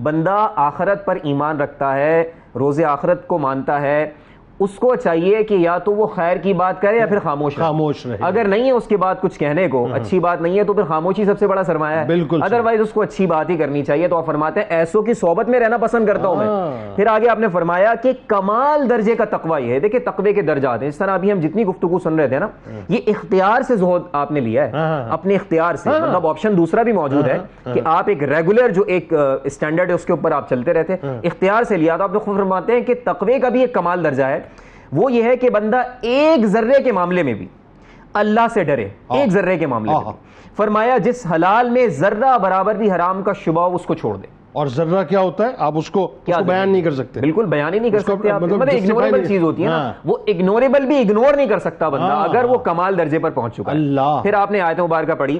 بندہ آخرت پر ایمان رکھتا ہے، روز آخرت کو مانتا ہے، اس کو چاہیے کہ یا تو وہ خیر کی بات کرے یا پھر خاموش رہے. اگر نہیں ہے اس کے بعد کچھ کہنے کو، اچھی بات نہیں ہے، تو پھر خاموشی سب سے بڑا سرمایہ ہے. بالکل. ادروائز اس کو اچھی بات ہی کرنی چاہیے. تو آپ فرماتے ہیں ایسوں کی صحبت میں رہنا پسند کرتا ہوں میں. پھر آگے آپ نے فرمایا کہ کمال درجے کا تقوی یہ ہے. دیکھیں تقوی کے درجات ہیں. اس طرح ابھی ہم جتنی گفتگو سن رہے تھے نا، یہ اختیار سے زہد آپ نے لیا ہے، اپنے اختیار سے. مطلب آپشن دوسرا بھی موجود ہے کہ آپ ایک ریگولر جو ایک اسٹینڈرڈ ہے اس کے اوپر آپ چلتے رہتے، اختیار سے لیا. تو آپ خود فرماتے ہیں کہ تقوی کا بھی ایک کمال درجہ ہے، وہ یہ ہے کہ بندہ ایک ذرے کے معاملے میں بھی اللہ سے ڈرے. ایک ذرے کے معاملے میں فرمایا جس حلال میں ذرہ برابر بھی حرام کا شبہ ہو اس کو چھوڑ دے. اور ذرہ کیا ہوتا ہے آپ اس کو بیان نہیں کر سکتے. بالکل بیان ہی نہیں کر سکتے. مطلب اگنوریبل چیز ہوتی ہے نا، وہ اگنوریبل بھی اگنور نہیں کر سکتا بندہ اگر وہ کمال درجے پر پہنچ چکا ہے. پھر آپ نے آیت مبارکہ پڑھی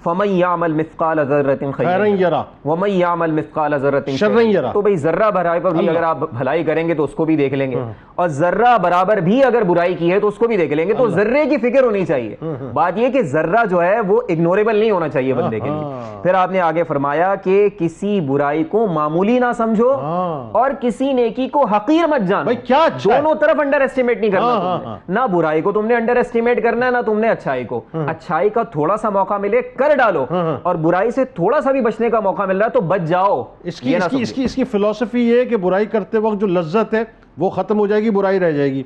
فَمَن يَعْمَلْ مِثْقَالَ ذَرَّةٍ خَيْرًا يَرَهُ وَمَن يَعْمَلْ مِثْقَالَ ذَرَّةٍ شَرًّا يَرَهُ. تو بھئی ذرہ برابر بھی اگر آپ بھلائی کریں گے تو اس کو بھی دیکھ لیں گے، اور ذرہ برابر بھی اگر برائی کی ہے تو اس کو بھی دیکھ لیں گے. تو ذرے کی فکر ہونی چاہیے. بات یہ کہ ذرہ جو ہے وہ اگنوریبل نہیں ہونا چاہیے بندے کے لیے. پھر آپ نے آگے فرمایا کہ کسی برائی کو معمولی نہ سمجھو اور کسی نیکی کو حقیر مت جانو. دونوں طرف انڈر ایسٹیمیٹ نہیں کرنا. نہ برائی کو تم نے انڈر ایسٹیمیٹ کرنا ہے، نہ تم نے اچھائی کو. اچھائی کا تھوڑا سا موقع ملے کر ڈالو، اور برائی سے تھوڑا سا بھی بچنے کا موقع مل رہا ہے تو بچ جاؤ. اس کی فلسفی یہ ہے کہ برائی کرتے وقت جو لذت ہے وہ ختم ہو جائے گی، برائی رہ جائے گی.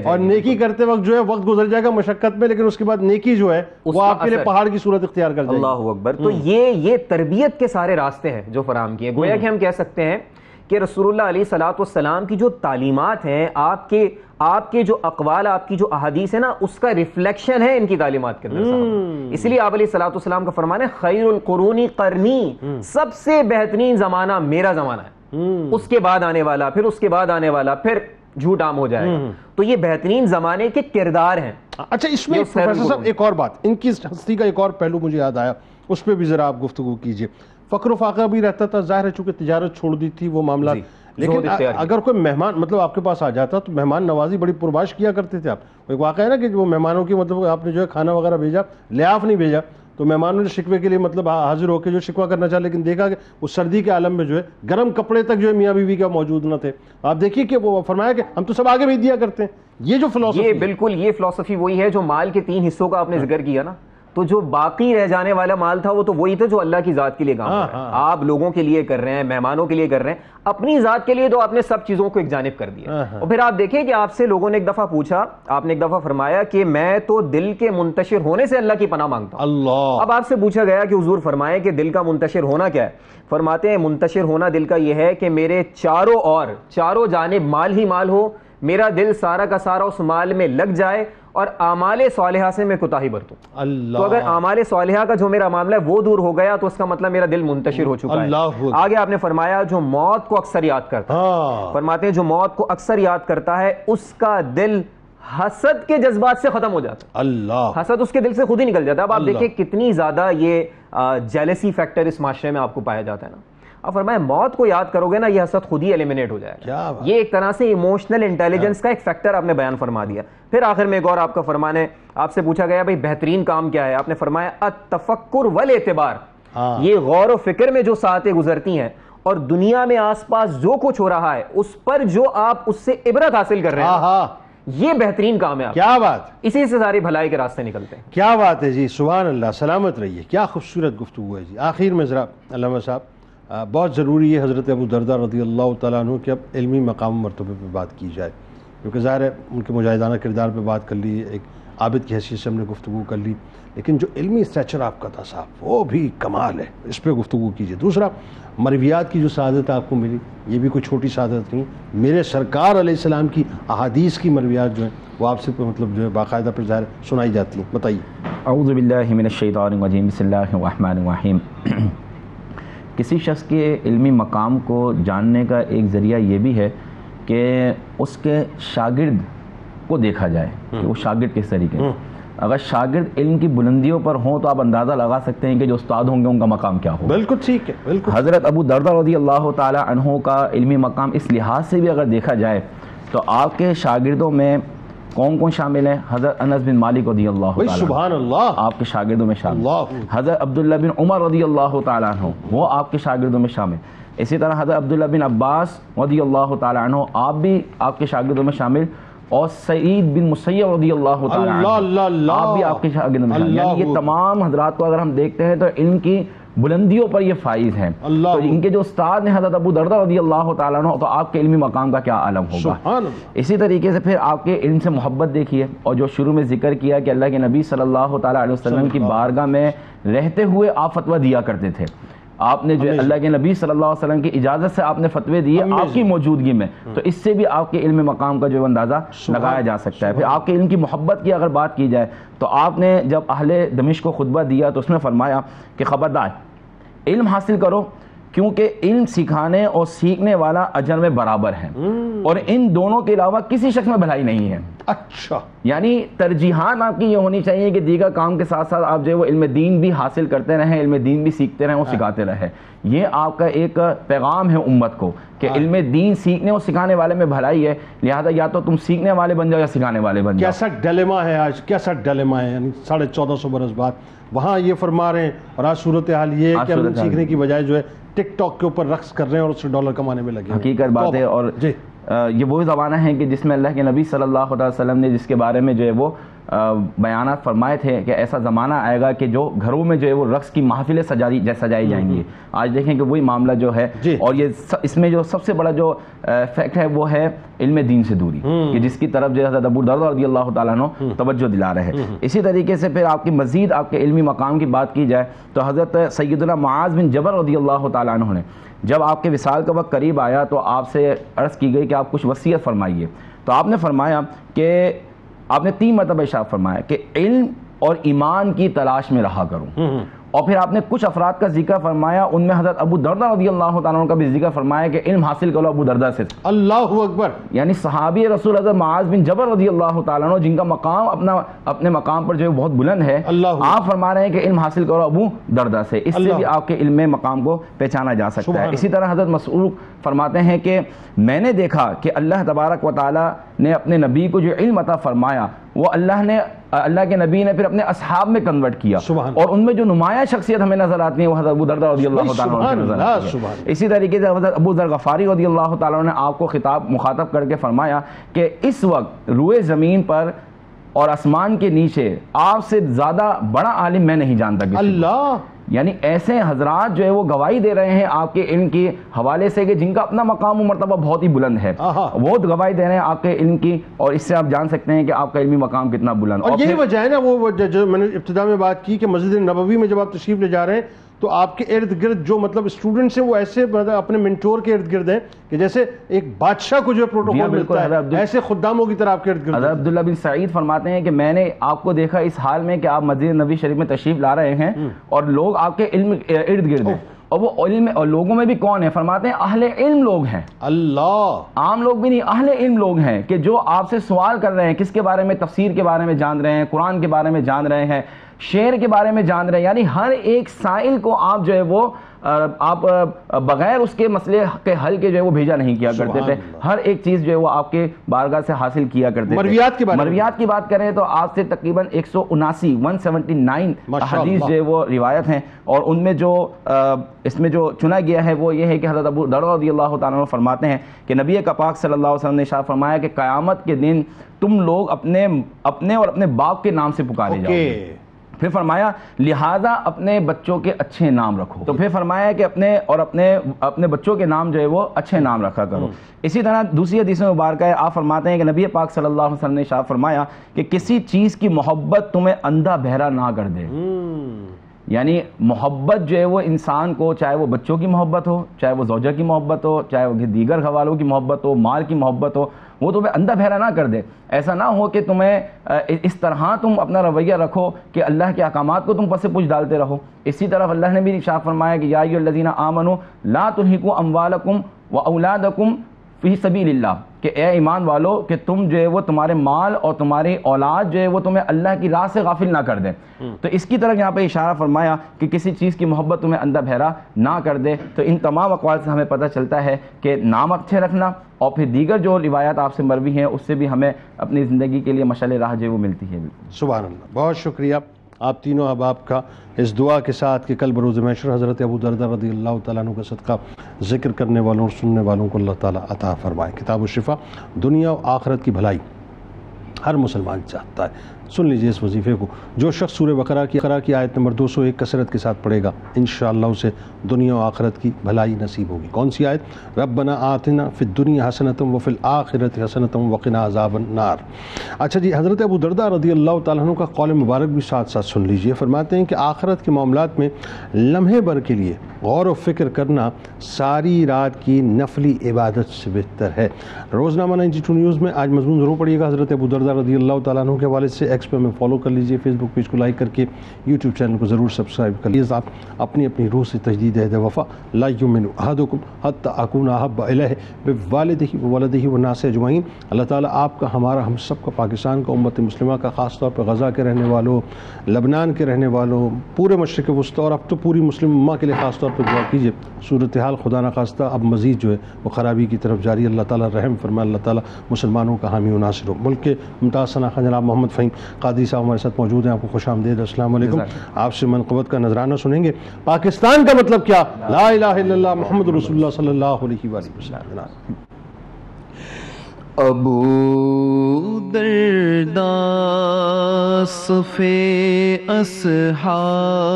اور نیکی کرتے وقت جو ہے وقت گزر جائے گا مشقت میں، لیکن اس کے بعد نیکی جو ہے وہ آپ کے لیے پہاڑ کی صورت اختیار کر جائے گی. اللہ اکبر. تو یہ تربیت کے سارے راستے ہیں جو فراہم کیے. گویا کہ ہم کہہ سکتے ہیں کہ رسول اللہ علیہ الصلوۃ والسلام کی جو تعلیمات ہیں، آپ کے جو اقوال، آپ کی جو احادیث ہے نا، اس کا ریفلیکشن ہے ان کی تعلیمات کے اندر. اس لیے آپ علیہ الصلوۃ والسلام کا فرمان ہے خیر القرون قرنی، سب سے بہترین زمانہ میرا زمانہ ہے، اس کے بعد آنے والا، پھر اس کے بعد آنے والا، پھر جھوٹ عام ہو جائے گا. تو یہ بہترین زمانے کے کردار ہیں. اچھا اس میں پروفیسر صاحب ایک اور بات، ان کی ہستی کا ایک اور پہلو مجھے یاد آیا، اس پہ بھی ذرا آپ گفتگو کیجئے. فقر و فاقہ بھی رہتا تھا، ظاہر ہے چونکہ تجارت چھوڑ دی تھی وہ معاملات، لیکن اگر کوئی مہمان مطلب آپ کے پاس آ جاتا تو مہمان نوازی بڑی پرباش کیا کرتے تھے آپ. ایک واقعہ ہے نا کہ وہ مہمانوں کی مطلب آپ نے جو ہے کھانا وغیرہ بھیجا، لیاف نہیں بھیجا، تو مہمانوں نے شکوے کے لیے مطلب حاضر ہو کے جو شکوہ کرنا چاہا، لیکن دیکھا کہ اس سردی کے عالم میں جو ہے گرم کپڑے تک جو ہے میاں بیوی کا موجود نہ تھے. آپ دیکھیے کہ وہ فرمایا کہ ہم تو سب آگے بھیج دیا کرتے ہیں. یہ جو فلسفی، یہ بالکل یہ فلسفی وہی ہے جو مال کے 3 حصوں کا آپ نے ذکر کیا نا. تو جو باقی رہ جانے والا مال تھا وہ تو وہی تھا جو اللہ کی ذات کے لیے کام کر رہے ہیں. آپ لوگوں کے لیے کر رہے ہیں، مہمانوں کے لیے کر رہے ہیں، اپنی ذات کے لیے تو آپ نے سب چیزوں کو ایک جانب کر دیا. اور پھر آپ دیکھیں کہ آپ سے لوگوں نے ایک دفعہ پوچھا، آپ نے ایک دفعہ فرمایا کہ میں تو دل کے منتشر ہونے سے اللہ کی پناہ مانگتا ہوں. اللہ. اب آپ سے پوچھا گیا کہ حضور فرمائیں کہ دل کا منتشر ہونا کیا ہے؟ فرماتے ہیں منتشر ہونا دل کا یہ ہے کہ میرے چاروں جانب مال ہی مال ہو، میرا دل سارا کا سارا اس مال میں لگ جائے اور اعمال صالحہ سے میں کوتاہی برتوں. تو اگر اعمال صالحہ کا جو میرا معاملہ ہے وہ دور ہو گیا تو اس کا مطلب میرا دل منتشر ہو چکا ہے. آگے آپ نے فرمایا جو موت کو اکثر یاد کرتا ہے، فرماتے ہیں جو موت کو اکثر یاد کرتا ہے اس کا دل حسد کے جذبات سے ختم ہو جاتا ہے. اللہ. حسد اس کے دل سے خود ہی نکل جاتا ہے. اب آپ دیکھیں کتنی زیادہ یہ جیلسی فیکٹر اس معاشرے میں آپ کو پایا جاتا ہے نا. اب فرمایا موت کو یاد کرو گے نا یہ حسد خود ہی ایلیمنیٹ ہو جائے گا. یہ ایک طرح سے ایموشنل انٹیلیجنس کا ایک فیکٹر آپ نے بیان فرما دیا. پھر آخر میں ایک اور آپ کا فرمان ہے، آپ سے پوچھا گیا بھائی بہترین کام کیا ہے؟ آپ نے فرمایا التفکر والاعتبار. یہ غور و فکر میں جو ساعتیں گزرتی ہیں اور دنیا میں آس پاس جو کچھ ہو رہا ہے اس پر جو آپ اس سے عبرت حاصل کر رہے ہیں، یہ بہترین کام ہے. کیا بات، اسی سے ساری بھلائی کے راستے نکلتے ہیں. کیا بات ہے جی، سبحان اللہ. سلامت رہیے. کیا خوبصورت گفتگو ہے جی. آخر میں ذرا علامہ صاحب بہت ضروری ہے حضرت ابو درداء رضی اللہ تعالیٰ عنہ کہ اب علمی مقام مرتبے پہ بات کی جائے، کیونکہ ظاہر ہے ان کے مجاہدانہ کردار پہ بات کر لی، ایک عابد کی حیثیت سے ہم نے گفتگو کر لی، لیکن جو علمی اسٹریچر آپ کا تھا صاحب وہ بھی کمال ہے، اس پہ گفتگو کیجیے. دوسرا مرویات کی جو سعادت آپ کو ملی یہ بھی کوئی چھوٹی سعادت نہیں. میرے سرکار علیہ السلام کی احادیث کی مرویات جو ہیں وہ آپ سے مطلب جو ہے باقاعدہ پھر ظاہر سنائی جاتی ہیں. بتائیے. اعوذ باللہ من الشیطان الرجیم، بسم اللہ الرحمن الرحیم. کسی شخص کے علمی مقام کو جاننے کا ایک ذریعہ یہ بھی ہے کہ اس کے شاگرد کو دیکھا جائے کہ وہ شاگرد کس طریقے. اگر شاگرد علم کی بلندیوں پر ہوں تو آپ اندازہ لگا سکتے ہیں کہ جو استاد ہوں گے ان کا مقام کیا ہوگا. بالکل ٹھیک ہے. بالکل. حضرت ابو دردہ رضی اللہ تعالی عنہ کا علمی مقام اس لحاظ سے بھی اگر دیکھا جائے تو آپ کے شاگردوں میں کون کون شامل ہیں؟ حضرت انس بن مالک رضی اللہ تعالی عنہ، سبحان اللہ، آپ کے شاگردوں میں شامل. اللہ. حضرت عبداللہ بن عمر رضی اللہ تعالی عنہ، وہ آپ کے شاگردوں میں شامل. اسی طرح حضرت عبداللہ بن عباس رضی اللہ تعالی عنہ، آپ بھی آپ کے شاگردوں میں شامل. اور سعید بن مسیب رضی اللہ تعالی عنہ، آپ بھی آپ کے شاگردوں میں شامل. یعنی یہ تمام حضرات کو اگر ہم دیکھتے ہیں تو علم کی بلندیوں پر یہ فائز ہیں. تو ان کے جو استاد ہیں حضرت ابو دردہ رضی اللہ تعالیٰ عنہ، تو آپ کے علمی مقام کا کیا عالم ہوگا. اسی طریقے سے پھر آپ کے علم سے محبت دیکھیے، اور جو شروع میں ذکر کیا کہ اللہ کے نبی صلی اللہ تعالیٰ علیہ وسلم کی بارگاہ میں رہتے ہوئے آپ فتویٰ دیا کرتے تھے. آپ نے جو اللہ کے نبی صلی اللہ علیہ وسلم کی اجازت سے آپ نے فتوے دیے آپ کی موجودگی میں، تو اس سے بھی آپ کے علم مقام کا جو اندازہ لگایا جا سکتا ہے. پھر آپ کے علم کی محبت کی اگر بات کی جائے تو آپ نے جب اہل دمشق کو خطبہ دیا تو اس میں فرمایا کہ خبردار علم حاصل کرو، کیونکہ علم سکھانے اور سیکھنے والا اجر میں برابر ہے، اور ان دونوں کے علاوہ کسی شخص میں بھلائی نہیں ہے. اچھا، یعنی ترجیحات آپ کی یہ ہونی چاہیے کہ دیگر کام کے ساتھ ساتھ آپ جو ہے وہ علم دین بھی حاصل کرتے رہیں، علم دین بھی سیکھتے رہیں اور سکھاتے رہیں. یہ آپ کا ایک پیغام ہے امت کو کہ علم دین سیکھنے اور سکھانے والے میں بھلائی ہے، لہذا یا تو تم سیکھنے والے بن جاؤ یا سکھانے والے بن جاؤ. کیسا ڈیلیما ہے آج، کیسا ڈیلیما ہے. یعنی 1450 برس بعد وہاں یہ فرما رہے ہیں، اور آج صورتحال یہ ہے کہ ہم سیکھنے کی بجائے جو ہے ٹک ٹاک کے اوپر رقص کر رہے ہیں اور اس سے ڈالر کمانے میں لگے. حقیقت بات ہے. اور یہ وہی زمانہ ہے کہ جس میں اللہ کے نبی صلی اللہ علیہ وسلم نے جس کے بارے میں جو ہے وہ بیانات فرمائے تھے کہ ایسا زمانہ آئے گا کہ جو گھروں میں جو ہے وہ رقص کی محفلیں سجائی جائیں گی. آج دیکھیں کہ وہی معاملہ جو ہے، اور یہ اس میں جو سب سے بڑا جو فیکٹ ہے وہ ہے علم دین سے دوری، کہ جس کی طرف جو حضرت ابو دردہ رضی اللہ تعالیٰ عنہ توجہ دلا رہے ہیں. اسی طریقے سے پھر آپ کی مزید آپ کے علمی مقام کی بات کی جائے تو حضرت سیدنا معاذ بن جبل رضی اللہ تعالیٰ عنہ نے جب آپ کے وصال کا وقت قریب آیا تو آپ سے عرض کی گئی کہ آپ کچھ وصیت فرمائیے. تو آپ نے فرمایا کہ آپ نے 3 مرتبہ ارشاد فرمایا کہ علم اور ایمان کی تلاش میں رہا کروں. اور پھر آپ نے کچھ افراد کا ذکر فرمایا، ان میں حضرت ابو دردہ رضی اللہ تعالیٰ عنہ کا بھی ذکر فرمایا کہ علم حاصل کرو ابو دردہ سے. اللہ اکبر. یعنی صحابی رسول حضرت معاذ بن جبل رضی اللہ تعالیٰ عنہ جن کا مقام اپنے مقام پر جو ہے بہت بلند ہے، آپ فرما رہے ہیں کہ علم حاصل کرو ابو دردہ سے. اس سے بھی آپ کے علم مقام کو پہچانا جا سکتا ہے. اسی طرح حضرت مسعود فرماتے ہیں کہ میں نے دیکھا کہ اللہ تبارک و تعالیٰ نے اپنے نبی کو جو علم عطا فرمایا وہ اللہ کے نبی نے پھر اپنے اصحاب میں کنورٹ کیا، اور ان میں جو نمایاں شخصیت ہمیں نظر آتی ہے وہ حضرت ابو دردہ رضی اللہ تعالیٰ عنہ نظر آتی ہے. اسی طریقے سے حضرت ابو ذر غفاری رضی اللہ تعالیٰ عنہ نے آپ کو مخاطب کر کے فرمایا کہ اس وقت روئے زمین پر اور آسمان کے نیچے آپ سے زیادہ بڑا عالم میں نہیں جانتا کسی. اللہ. یعنی ایسے حضرات جو ہے وہ گواہی دے رہے ہیں آپ کے علم کے حوالے سے کہ جن کا اپنا مقام و مرتبہ بہت ہی بلند ہے، وہ گواہی دے رہے ہیں آپ کے علم کی، اور اس سے آپ جان سکتے ہیں کہ آپ کا علمی مقام کتنا بلند. اور یہی وجہ ہے نا وہ جو میں نے ابتدا میں بات کی کہ مسجد نبوی میں جب آپ تشریف لے جا رہے ہیں تو آپ کے ارد گرد جو مطلب اسٹوڈنٹس ہیں وہ ایسے اپنے منٹور کے ارد گرد ہیں کہ جیسے ایک بادشاہ کو جو پروٹوکول ملتا ہے، ایسے خداموں کی طرح آپ کے ارد گرد. حضرت عبداللہ بن سعید فرماتے ہیں کہ میں نے آپ کو دیکھا اس حال میں کہ آپ مسجد نبوی شریف میں تشریف لا رہے ہیں اور لوگ آپ کے علم ارد گرد ہیں، اور وہ علم اور لوگوں میں بھی کون ہیں؟ فرماتے ہیں اہل علم لوگ ہیں. اللہ. عام لوگ بھی نہیں، اہل علم لوگ ہیں کہ جو آپ سے سوال کر رہے ہیں، کس کے بارے میں؟ تفسیر کے بارے میں جان رہے ہیں، قرآن کے بارے میں جان رہے ہیں، شعر کے بارے میں جان رہے ہیں. یعنی ہر ایک سائل کو آپ جو ہے وہ آپ بغیر اس کے مسئلے کے حل کے جو ہے وہ بھیجا نہیں کیا کرتے تھے. ہر ایک چیز جو ہے وہ آپ کے بارگاہ سے حاصل کیا کرتے تھے. مرویات کی بات کریں تو آپ سے تقریباً 179 حدیث جو ہے وہ روایت ہیں، اور ان میں جو اس میں جو چنا گیا ہے وہ یہ ہے کہ حضرت ابو دردہ رضی اللہ تعالیٰ عنہ فرماتے ہیں کہ نبی پاک صلی اللہ علیہ وسلم نے ارشاد فرمایا کہ قیامت کے دن تم لوگ اپنے اور اپنے باپ کے نام سے پکارے جاؤ گے. پھر فرمایا لہذا اپنے بچوں کے اچھے نام رکھو. تو پھر فرمایا کہ اپنے بچوں کے نام جو ہے وہ اچھے نام رکھا کرو. اسی طرح دوسری حدیث میں مبارکہ ہے، آپ فرماتے ہیں کہ نبی پاک صلی اللہ علیہ وسلم نے ارشاد فرمایا کہ کسی چیز کی محبت تمہیں اندھا بہرا نہ کر دے. یعنی محبت جو ہے وہ انسان کو، چاہے وہ بچوں کی محبت ہو، چاہے وہ زوجہ کی محبت ہو، چاہے وہ دیگر گھر والوں کی محبت ہو، مال کی محبت ہو، وہ تمہیں اندھا بہرا نہ کر دے. ایسا نہ ہو کہ تمہیں اس طرح تم اپنا رویہ رکھو کہ اللہ کے احکامات کو تم پس پوچھ ڈالتے رہو. اسی طرف اللہ نے بھی ارشاد فرمایا کہ یا ایھا الذین آمنوا لا تلھکم اموالکم واولادکم فی سبیل اللہ، کہ اے ایمان والو کہ تم جو ہے وہ تمہارے مال اور تمہاری اولاد جو ہے وہ تمہیں اللہ کی راہ سے غافل نہ کر دے. تو اس کی طرف یہاں پہ اشارہ فرمایا کہ کسی چیز کی محبت تمہیں اندھا بہرا نہ کر دے. تو ان تمام اقوال سے ہمیں پتہ چلتا ہے کہ نام اچھے رکھنا اور پھر دیگر جو روایات آپ سے مروی ہیں اس سے بھی ہمیں اپنی زندگی کے لیے مشعل راہ جو ہے وہ ملتی ہے. سبحان اللہ. بہت شکریہ آپ تینوں احباب کا اس دعا کے ساتھ کہ کل بروز محشر حضرت ابو درداء رضی اللہ تعالیٰ عنہ کا صدقہ ذکر کرنے والوں اور سننے والوں کو اللہ تعالیٰ عطا فرمائے. کتاب الشفا، دنیا و آخرت کی بھلائی ہر مسلمان چاہتا ہے. سن لیجئے اس وظیفے کو. جو شخص سورہ بقرہ کی آیت نمبر 201 کثرت کے ساتھ پڑھے گا انشاءاللہ اسے دنیا و آخرت کی بھلائی نصیب ہوگی. کون سی آیت؟ ربنا آتنا فی الدنیا حسنۃ وفی الآخرۃ حسنۃ وقنا عذاب النار. اچھا جی، حضرت ابو درداء رضی اللہ تعالیٰ عنہ کا قول مبارک بھی ساتھ ساتھ سن لیجئے. فرماتے ہیں کہ آخرت کے معاملات میں لمحے بھر کے لیے غور و فکر کرنا ساری رات کی نفلی عبادت سے بہتر ہے. روزنامہ 92 نیوز میں آج مضمون ضرور پڑھیے گا حضرت ابو درداء رضی اللہ تعالیٰ عنہ کے حوالے سے. ایکس پہ میں فالو کر لیجئے، فیس بک پیج کو لائک کر کے یوٹیوب چینل کو ضرور سبسکرائب کر لیجئے. آپ اپنی روح سے تجدید عہد وفا لا یؤمن احدکم حتی اکون احب الیہ بوالدہ وولدہ والناس اجمعین. اللہ تعالیٰ آپ کا، ہمارا، ہم سب کا، پاکستان کا، امت مسلمہ کا، خاص طور پہ غزہ کے رہنے والوں، لبنان کے رہنے والوں، پورے مشرق وسطیٰ اور اب تو پوری مسلم امہ کے لیے خاص طور پہ دعا کیجیے. صورتحال خدا نخواستہ اب مزید جو ہے وہ خرابی کی طرف جاری. اللہ تعالیٰ رحم فرمائے، اللہ تعالیٰ مسلمانوں کا حامی و ناصر ہو. ملک کے ممتاز ثناء خان جناب محمد فہیم قادری صاحب ہمارے ساتھ موجود ہیں. آپ کو خوش آمدید. السلام علیکم. آپ سے منقبت کا نذرانہ سنیں گے. پاکستان کا مطلب کیا؟ لا الہ الا اللہ محمد رسول اللہ صلی اللہ علیہ وآلہ وسلم. ابو درداء صفِ اصحاب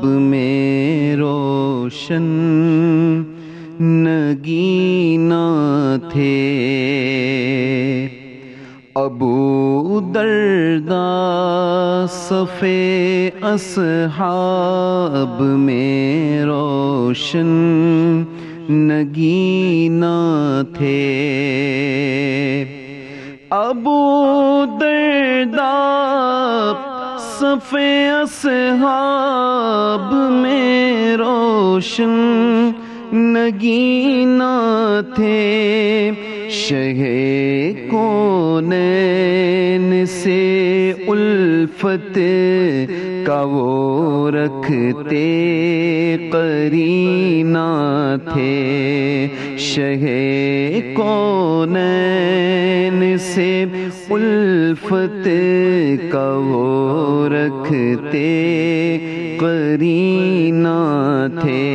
میں روشن نگینا تھے. ابو درداء صفِ اصحاب میں روشن نگینا تھے. ابو درداء صفِ اصحاب میں روشن نگینا تھے. شہ کونین سے الفت کا وہ رکھتے قرینہ تھے. شہ کونین سے الفت کا وہ رکھتے قرینہ تھے.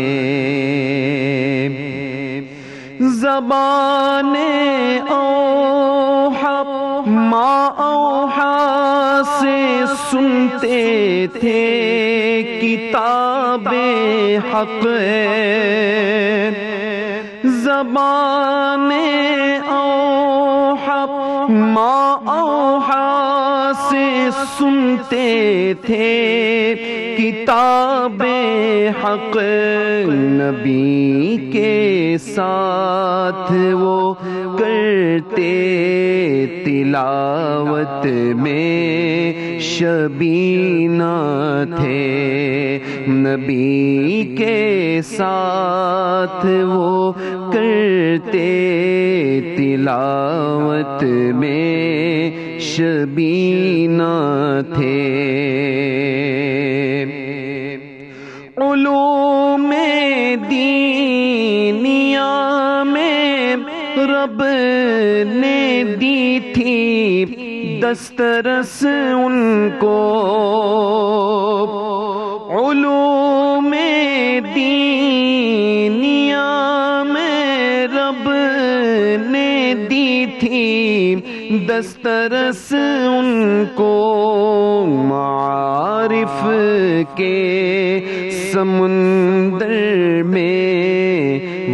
زبان اوحا ما اوحا سے سنتے تھے کتاب حق. زبان اوحا ما اوحا سے سنتے تھے کتاب حق. نبی کے ساتھ وہ کرتے تلاوت میں شبینہ تھے. نبی کے ساتھ وہ کرتے تلاوت میں شبینہ تھے. علوم دینیا میں رب نے دی تھی دسترس ان کو. علوم دینیا میں رب نے دی تھی دسترس ان کو. معارف کے سمندر میں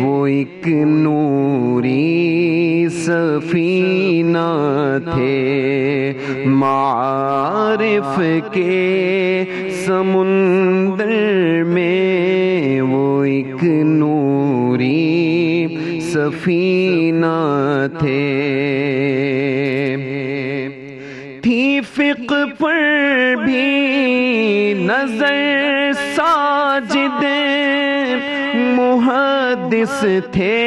وہ ایک نوری سفینہ تھے. معارف کے سمندر میں وہ ایک نوری سفینہ تھے، تھی فقہ پر بھی نظر ساجد، محدث تھے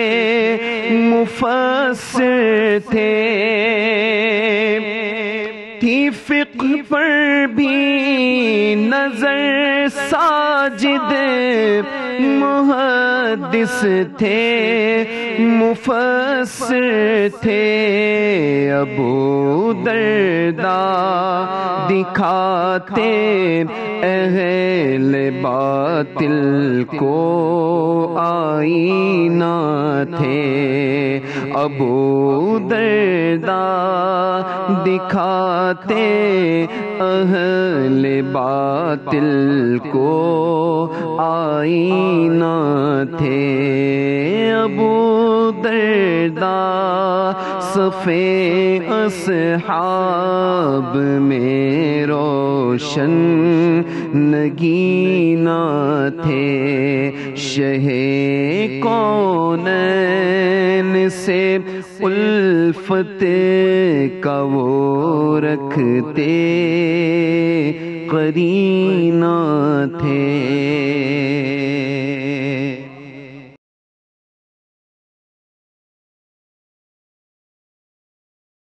مفسر تھے، تھی فقہ پر بھی نظر ساجد، محدث تھے مفسر تھے، ابو درداء دکھاتے اہل باطل کو آئینہ تھے، ابو درداء دکھاتے اہل باطل کو آئینہ تھے، ابو درداء صفے اصحاب میں روشن نگینا تھے، شہ کونین سے الفت کا وہ رکھتے قرینہ تھے۔